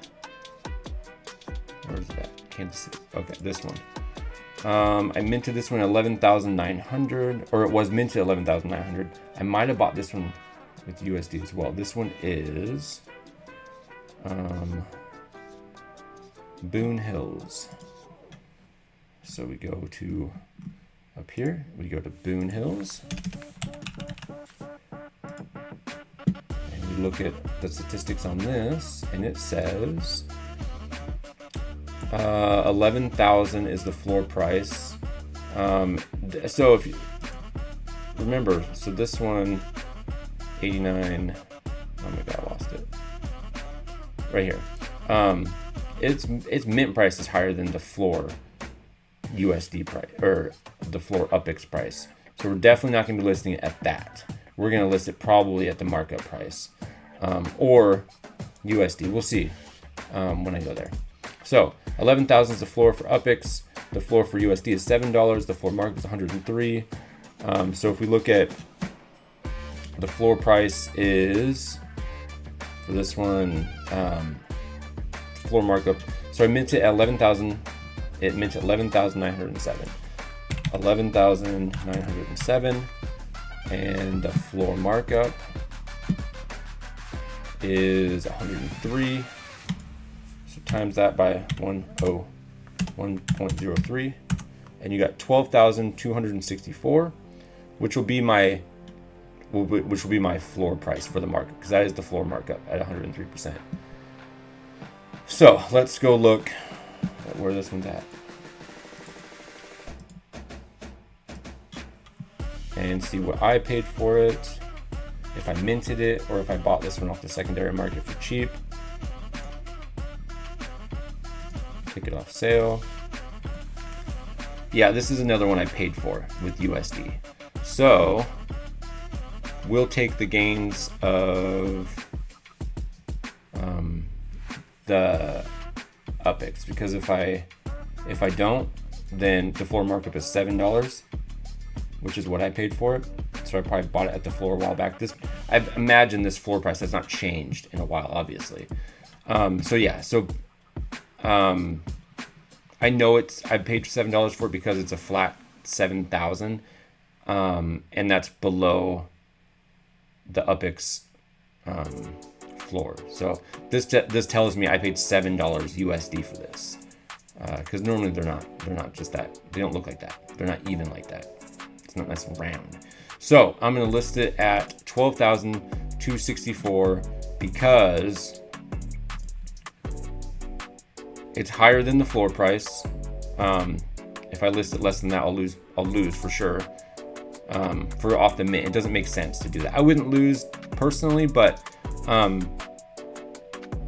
Where's that? Kansas City. Okay, this one. I minted this one 11,900, or it was minted 11,900. I might have bought this one with USD as well. This one is Boone Hills. So we go to up here, we go to Boone Hills, and we look at the statistics on this, and it says 11,000 is the floor price. So if you remember, so this one 89, oh my god, I lost it right here. Its mint price is higher than the floor USD price, or the floor UPEX price. So we're definitely not going to be listing it at that. We're going to list it probably at the markup price, or USD. We'll see when I go there. So 11,000 is the floor for UPEX. The floor for USD is $7. The floor markup is 103. So if we look at the floor price is for this one. Floor markup. So I minted at 11,000. It minted 11,907. 11,907, and the floor markup is 103. So times that by 1.03, and you got 12,264, which will be my floor price for the markup, because that is the floor markup at 103%. So let's go look at where this one's at and see what I paid for it, if I minted it, or if I bought this one off the secondary market for cheap. Take it off sale. Yeah, this is another one I paid for with USD. So we'll take the gains of the UPX, because if I don't, then the floor markup is $7, which is what I paid for it. So I probably bought it at the floor a while back. I imagine this floor price has not changed in a while, obviously. So yeah, I know I paid $7 for it because it's a flat 7,000, and that's below the UPX floor. So this tells me I paid $7 USD for this, because normally they're not just that. They don't look like that. They're not even like that. It's not nice and round. So I'm gonna list it at 12,264 because it's higher than the floor price. If I list it less than that, I'll lose for sure. For off the mint, it doesn't make sense to do that. I wouldn't lose personally, but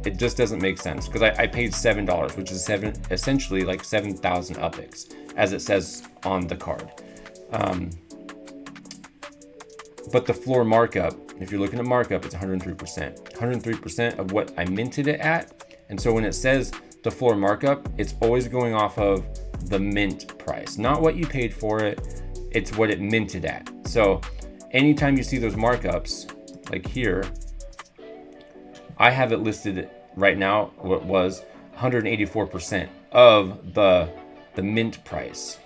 it just doesn't make sense, because I paid $7, which is essentially like 7,000 UPX, as it says on the card. But the floor markup, if you're looking at markup, it's 103%. 103% of what I minted it at. And so when it says the floor markup, it's always going off of the mint price, not what you paid for it. It's what it minted at. So anytime you see those markups, like here, I have it listed right now, what was 184% of the mint price.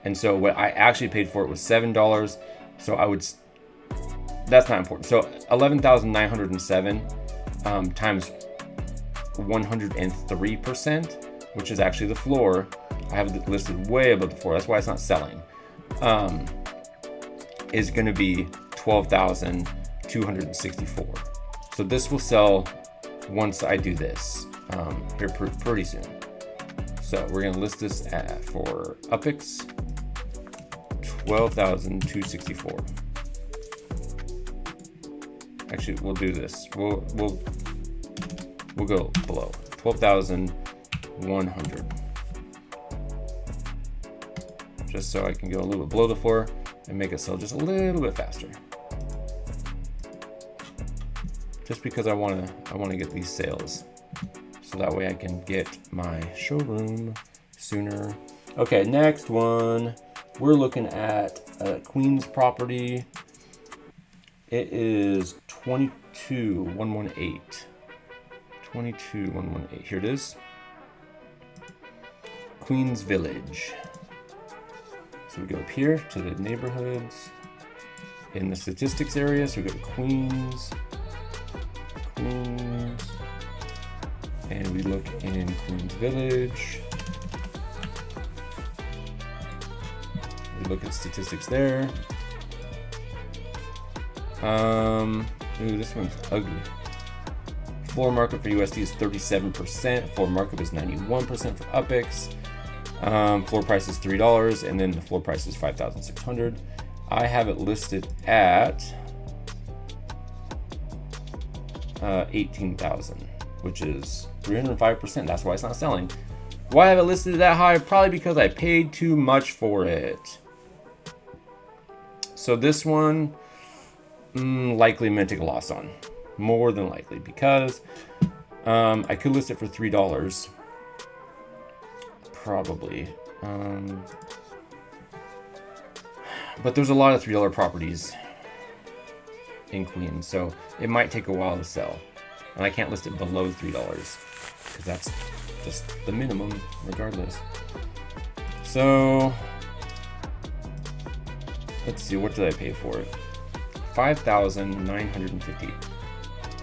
And so what I actually paid for it was $7. So that's not important. So 11,907 times 103%, which is actually the floor. I have it listed way above the floor. That's why it's not selling. Is going to be 12,264. So this will sell once I do this here pretty soon. So we're going to list this for UPX 12,264. Actually, we'll do this. We'll go below 12,100, just so I can go a little bit below the floor and make it sell just a little bit faster. Just because I want to get these sales, so that way I can get my showroom sooner. Okay, next one, we're looking at a Queens property. It is 22,118. 22,118. Here it is. Queens Village. So we go up here to the neighborhoods in the statistics area. So we go to Queens, and we look in Queens Village. We look at statistics there. Ooh, this one's ugly. Floor markup for USD is 37%. Floor markup is 91% for UPX. Floor price is $3, and then the floor price is 5,600. I have it listed at 18,000, which is 305%. That's why it's not selling. Why I have it listed that high? Probably because I paid too much for it. So this one, likely I'm gonna take a loss on, more than likely, because I could list it for $3, probably. But there's a lot of $3 properties in Queens, so it might take a while to sell. and I can't list it below $3 because that's just the minimum regardless. So let's see, what did I pay for it? $5,950.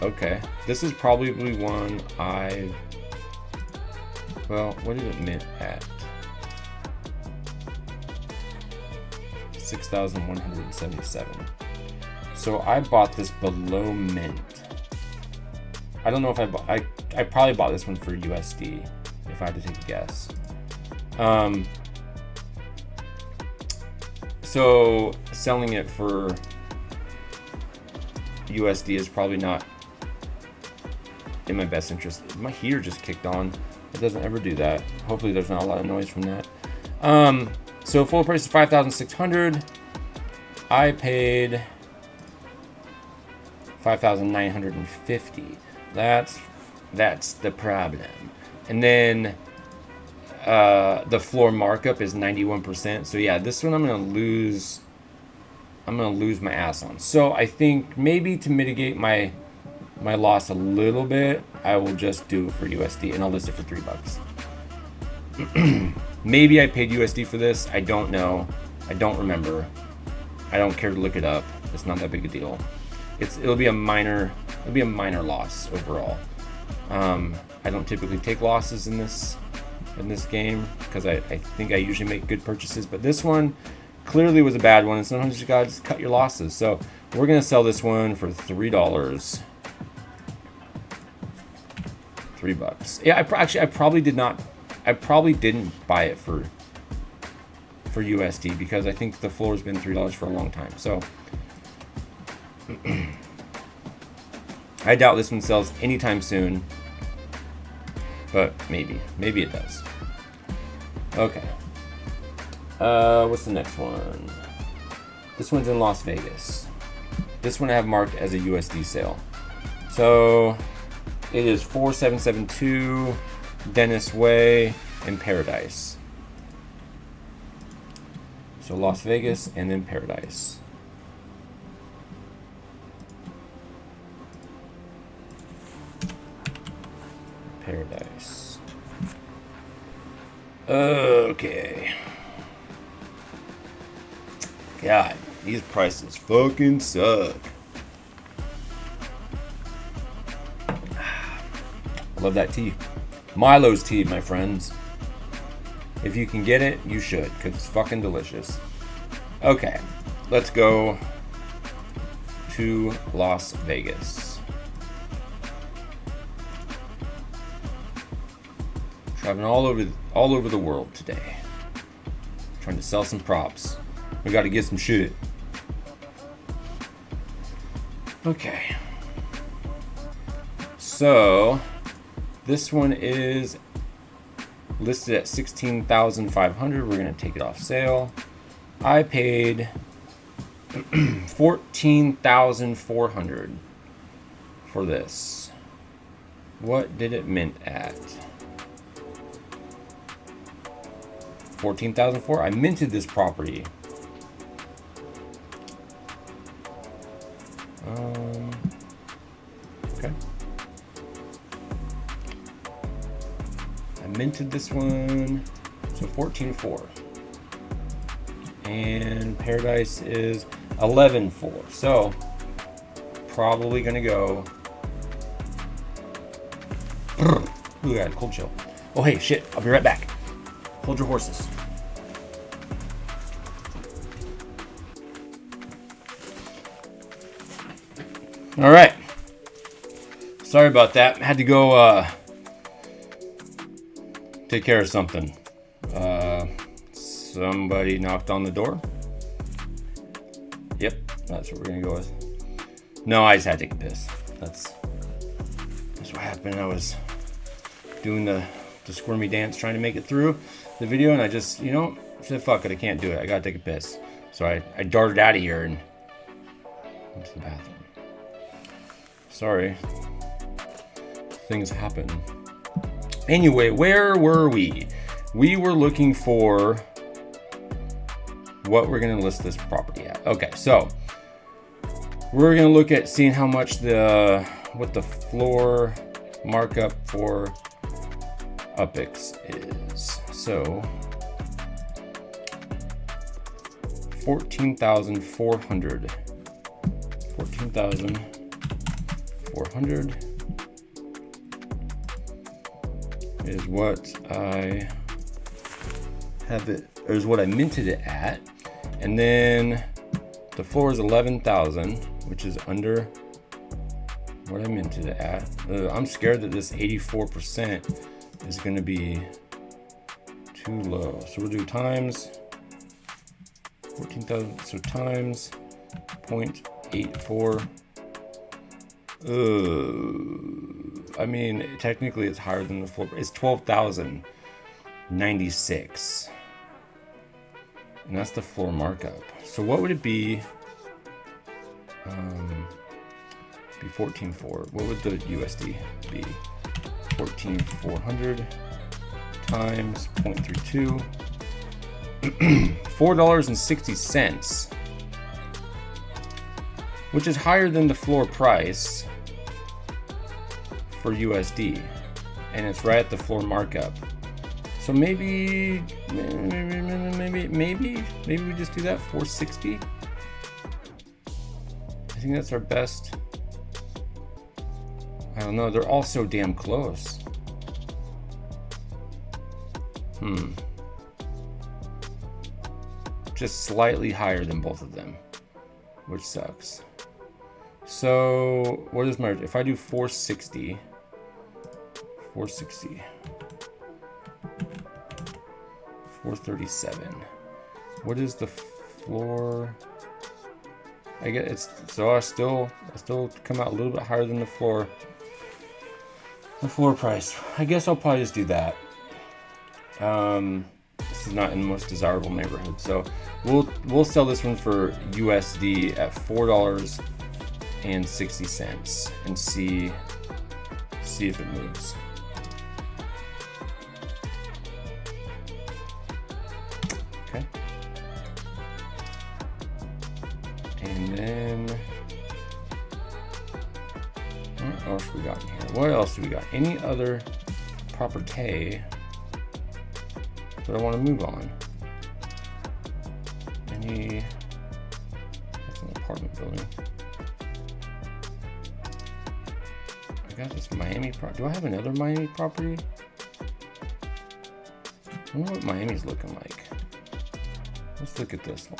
Okay, this is probably one well, what did it mint at? 6,177. So I bought this below mint. I don't know if I probably bought this one for USD, if I had to take a guess. So selling it for USD is probably not in my best interest. My heater just kicked on. It doesn't ever do that. Hopefully there's not a lot of noise from that. So full price is $5,600. I paid $5,950. That's the problem. And then the floor markup is 91%. So yeah, this one I'm gonna lose my ass on. So I think maybe to mitigate my loss a little bit, I will just do it for USD and I'll list it for $3. Maybe I paid USD for this. I don't know. I don't remember. I don't care to look it up. It's not that big a deal. It'll be a minor loss overall. I don't typically take losses in this game because I think I usually make good purchases, but this one clearly was a bad one, and sometimes you gotta just cut your losses. So we're gonna sell this one for $3. $3. Yeah, I probably didn't buy it for USD because I think the floor has been $3 for a long time. So I doubt this one sells anytime soon, but maybe it does. Okay. What's the next one? This one's in Las Vegas. This one I have marked as a USD sale. So it is 4772 Dennis Way in Paradise. So Las Vegas and then Paradise. Paradise. Okay. God, these prices fucking suck. Love that tea. Milos tea, my friends. If you can get it, you should, because it's fucking delicious. Okay, let's go to Las Vegas. Traveling all over the world today. Trying to sell some props. We got to get some shit. Okay. So this one is listed at $16,500. We're gonna take it off sale. I paid $14,400 for this. What did it mint at? $14,400. I minted this property. Okay. I minted this one, so 14.4, and Paradise is 11.4. So probably gonna go. Ooh, I got a cold chill. Oh hey, shit! I'll be right back. Hold your horses. All right. Sorry about that. Had to go take care of something. Somebody knocked on the door. Yep, that's what we're gonna go with. No, I just had to take a piss. That's what happened. I was doing the squirmy dance trying to make it through the video, and I just, said fuck it, I can't do it. I gotta take a piss. So I darted out of here and went to the bathroom. Sorry. Things happen. Anyway, where were we? We were looking for what we're going to list this property at. Okay, so we're going to look at seeing how much the what the floor markup for Upix is. So 14,400. 14,400 is what I have it, or is what I minted it at. And then the floor is 11,000, which is under what I minted it at. I'm scared that this 84% is going to be too low. So we'll do times 14,000, so times 0.84. I mean, technically it's higher than the floor. It's 12,096. And that's the floor markup. So what would it be? Be 14,400. What would the USD be? 14,400 times 0.32. $4.60, which is higher than the floor price for USD, and it's right at the floor markup. So maybe we just do that 460. I think that's our best. I don't know. They're all so damn close. Just slightly higher than both of them, which sucks. So what is my, if I do 460, 437, what is the floor? I get it's, so I still come out a little bit higher than the floor price. I guess I'll probably just do that. This is not in the most desirable neighborhood, so we'll sell this one for USD at $4.60 and see if it moves. Okay. And then what else we got in here? What else do we got? Any other property that I want to move on? That's an apartment building. I got this Miami property. Do I have another Miami property? I wonder what Miami's looking like. Let's look at this one.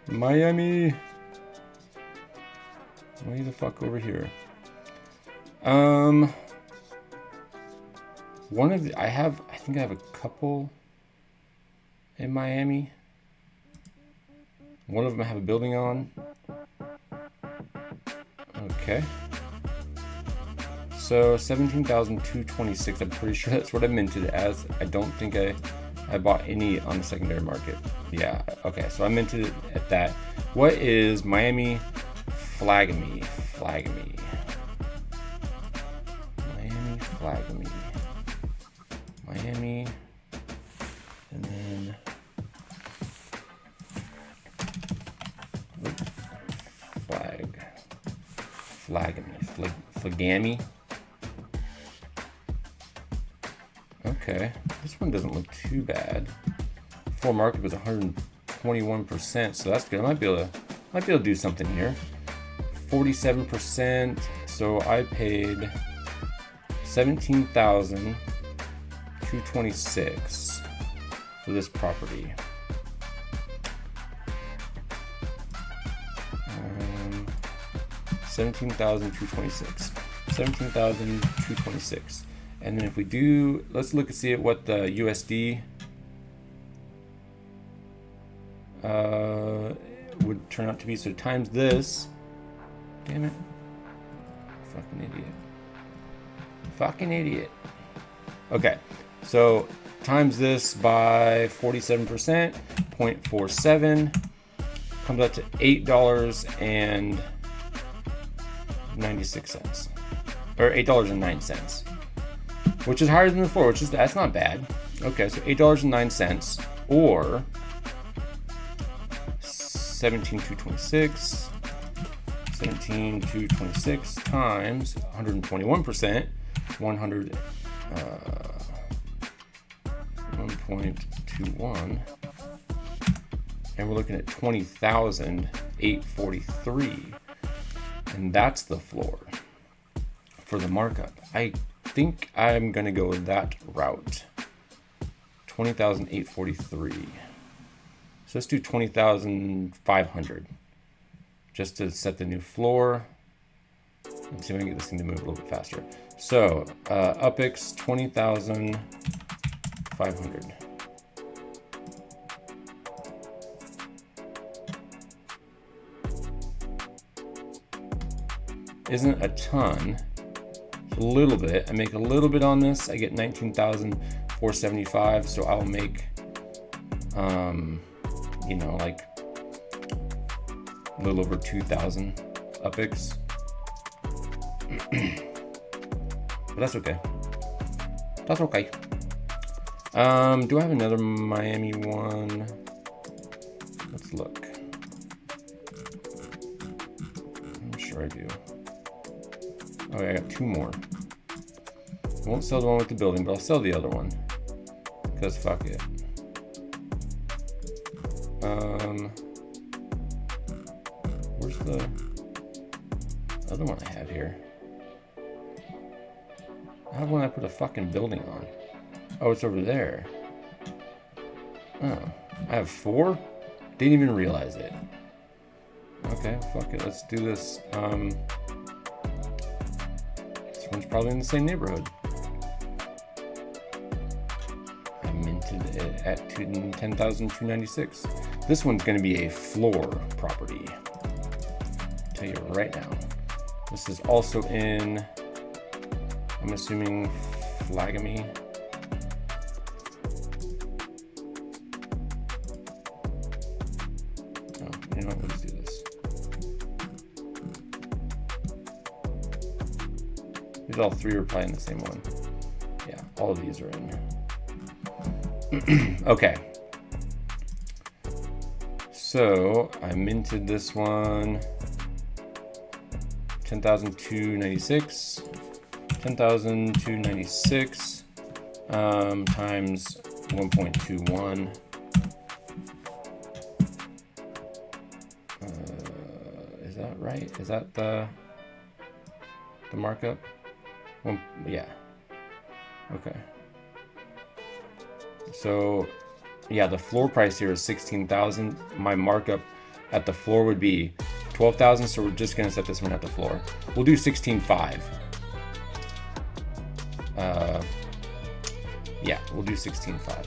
Miami. Way the fuck over here. One of the, I think I have a couple in Miami. One of them I have a building on. Okay. So 17,226. I'm pretty sure that's what I minted it as. I don't think I bought any on the secondary market. Yeah. Okay. So I minted it at that. What is Miami? Flag me. Miami, and then Flagami. Okay, this one doesn't look too bad. Full market was 121%, so that's good. I might be able to do something here. 47%, so I paid 17,226 for this property. 17,226. And then if we do, let's look and see at what the USD would turn out to be. So times this. Damn it. Fucking idiot. Okay. So times this by 47%, 0.47, comes out to $8.96. Or $8.09. Which is higher than the floor, that's not bad. Okay, so $8.09, or 17,226. 17,226 times 121%, 1.21, and we're looking at 20,843, and that's the floor for the markup. I think I'm gonna go with that route. 20,843. So let's do 20,500 just to set the new floor. Let's see if I can get this thing to move a little bit faster. So UpX 20,500. Isn't a ton. A little bit. I make a little bit on this. I get 19,475. So I'll make, you know, like a little over 2,000 UpX. But that's okay. That's okay. Do I have another Miami one? Let's look. I'm sure I do. Oh, yeah, I got 2 more. I won't sell the one with the building, but I'll sell the other one. Because fuck it. Where's the other one I have here? I have one I put a fucking building on. Oh, it's over there. Oh, I have 4? Didn't even realize it. Okay, fuck it. Let's do this. This one's probably in the same neighborhood. I minted it at 10,296. This one's going to be a floor property. I'll tell you right now. This is also in, I'm assuming, Flagamy. Oh, you know what? Let's do this. These all 3 are probably in the same one. Yeah, all of these are in. Okay. So I minted this one. 10,296. 10,296 times 1.21. Is that right? Is that the markup? Well, yeah. Okay. So, yeah, the floor price here is 16,000. My markup at the floor would be 12,000. So we're just gonna set this one at the floor. We'll do 16.5. Yeah, we'll do 16.5.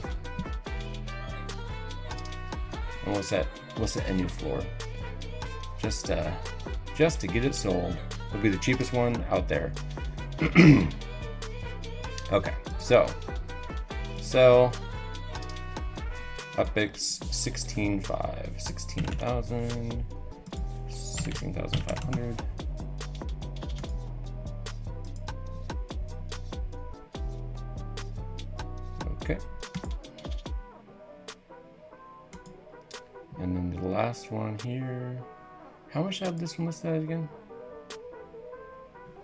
And we'll set a new floor. Just to get it sold. It'll be the cheapest one out there. Okay, so sell UpX 16.5, 16,000, 16,500. Okay. And then the last one here. How much I have this one listed as again?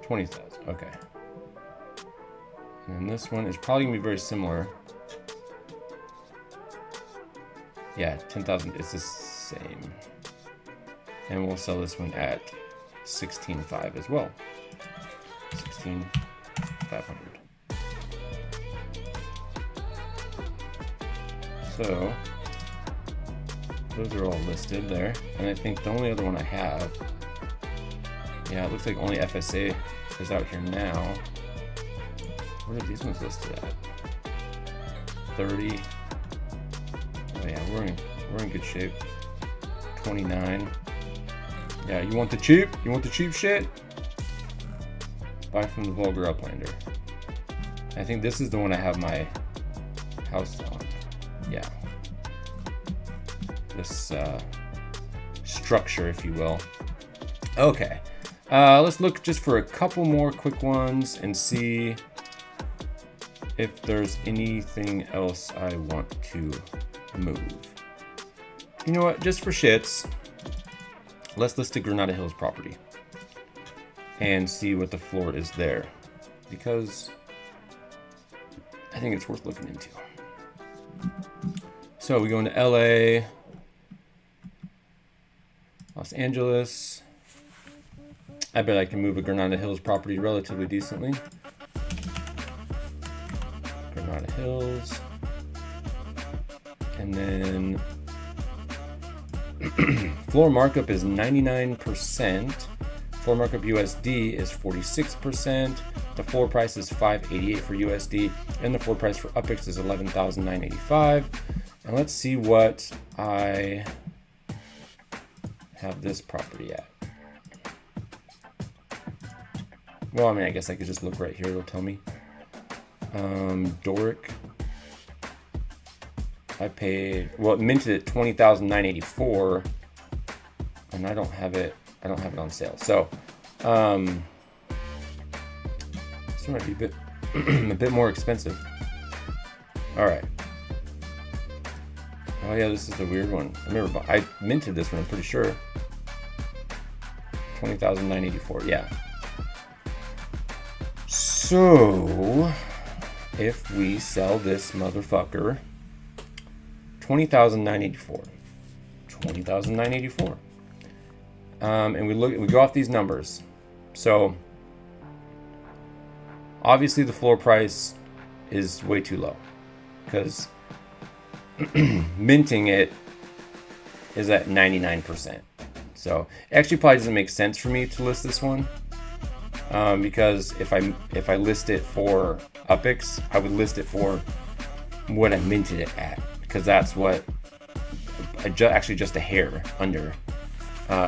20,000. Okay. And then this one is probably gonna be very similar. Yeah, 10,000 is the same. And we'll sell this one at 16.5 as well. 16,500. So those are all listed there. And I think the only other one I have, yeah, it looks like only FSA is out here now. Where are these ones listed at? 30. Oh yeah, we're in good shape. 29. Yeah, you want the cheap? You want the cheap shit? Buy from the Vulgar Uplander. I think this is the one I have my house on. Yeah. This structure, if you will. Okay. Let's look just for a couple more quick ones and see if there's anything else I want to move. You know what? Just for shits, let's list a Granada Hills property and see what the floor is there, because I think it's worth looking into. So we go into LA, Los Angeles. I bet I can move a Granada Hills property relatively decently. Granada Hills. And then floor markup is 99%. Floor markup USD is 46%. The floor price is $588 for USD, and the floor price for UPX is $11,985. And let's see what I have this property at. Well, I mean, I guess I could just look right here. It'll tell me. Doric. I paid, well, it minted at $20,984, and I don't have it on sale. So, this might be a bit, a bit more expensive. All right. Oh yeah, this is the weird one. I remember I minted this one, I'm pretty sure. $20,984, yeah. So, if we sell this motherfucker, $20,984. $20,984. And we go off these numbers. So obviously the floor price is way too low, because minting it is at 99%. So it actually probably doesn't make sense for me to list this one, because if I list it for UPX, I would list it for what I minted it at, because that's what actually just a hair under.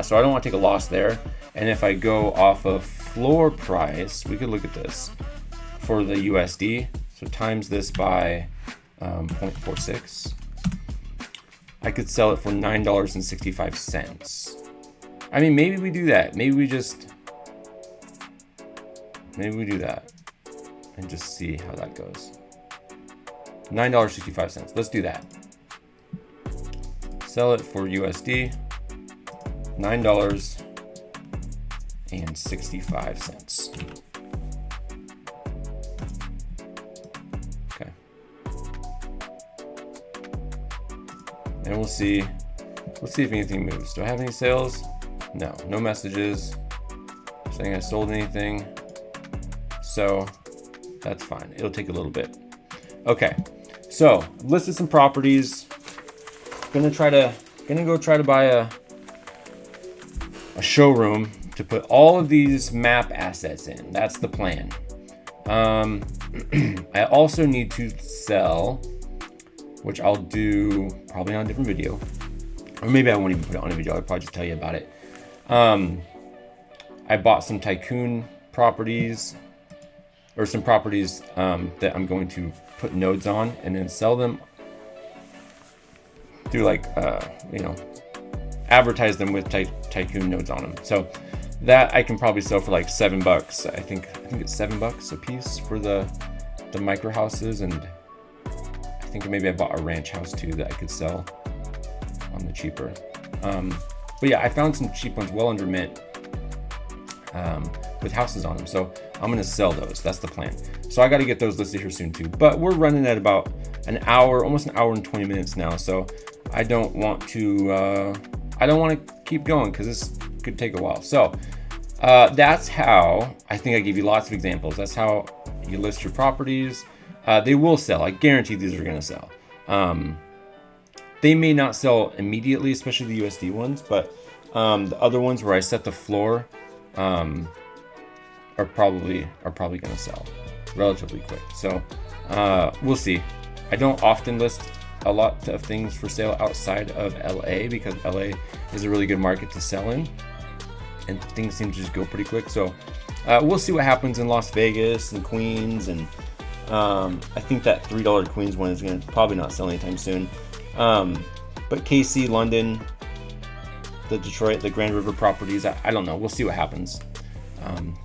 So I don't want to take a loss there. And if I go off of floor price, we could look at this for the USD. So times this by 0.46. I could sell it for $9.65. I mean, maybe we do that. Maybe we do that and just see how that goes. $9.65. Let's do that. Sell it for USD. $9.65. Okay. And we'll see. Let's see if anything moves. Do I have any sales? No. No messages saying I sold anything. So that's fine. It'll take a little bit. Okay. So listed some properties. Gonna go try to buy a showroom to put all of these map assets in. That's the plan. I also need to sell, which I'll do probably on a different video, or maybe I won't even put it on a video. I'll probably just tell you about it. I bought some tycoon properties, or some properties that I'm going to put nodes on and then sell them through advertise them with tycoon nodes on them. So that I can probably sell for like $7. I think it's $7 a piece for the micro houses, and I think maybe I bought a ranch house too that I could sell on the cheaper. But yeah, I found some cheap ones well under mint with houses on them. So I'm gonna sell those. That's the plan. So I got to get those listed here soon too. But we're running at about an hour, almost an hour and 20 minutes now. So I don't want to keep going because this could take a while. So that's how, I think I gave you lots of examples. That's how you list your properties. They will sell. I guarantee these are going to sell. They may not sell immediately, especially the USD ones, but the other ones where I set the floor are probably going to sell relatively quick. So we'll see. I don't often list a lot of things for sale outside of LA because LA is a really good market to sell in, and things seem to just go pretty quick. So we'll see what happens in Las Vegas and Queens, and I think that $3 Queens one is going to probably not sell anytime soon. But KC, London, the Detroit, the Grand River properties, I don't know. We'll see what happens.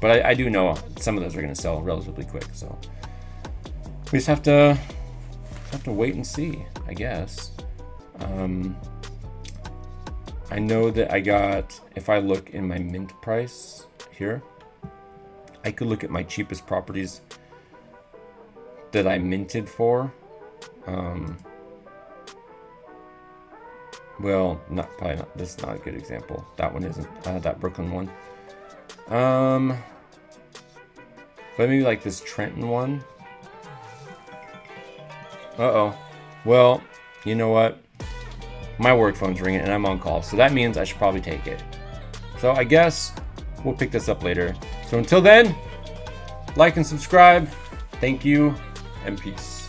But I do know some of those are going to sell relatively quick. So we just have to I know that I got, if I look in my mint price here, I could look at my cheapest properties that I minted for. Well, probably not. This is not a good example. That one isn't. That Brooklyn one. But maybe like this Trenton one. Uh-oh. Well, you know what? My work phone's ringing and I'm on call, so that means I should probably take it. So I guess we'll pick this up later. So until then, like and subscribe. Thank you and peace.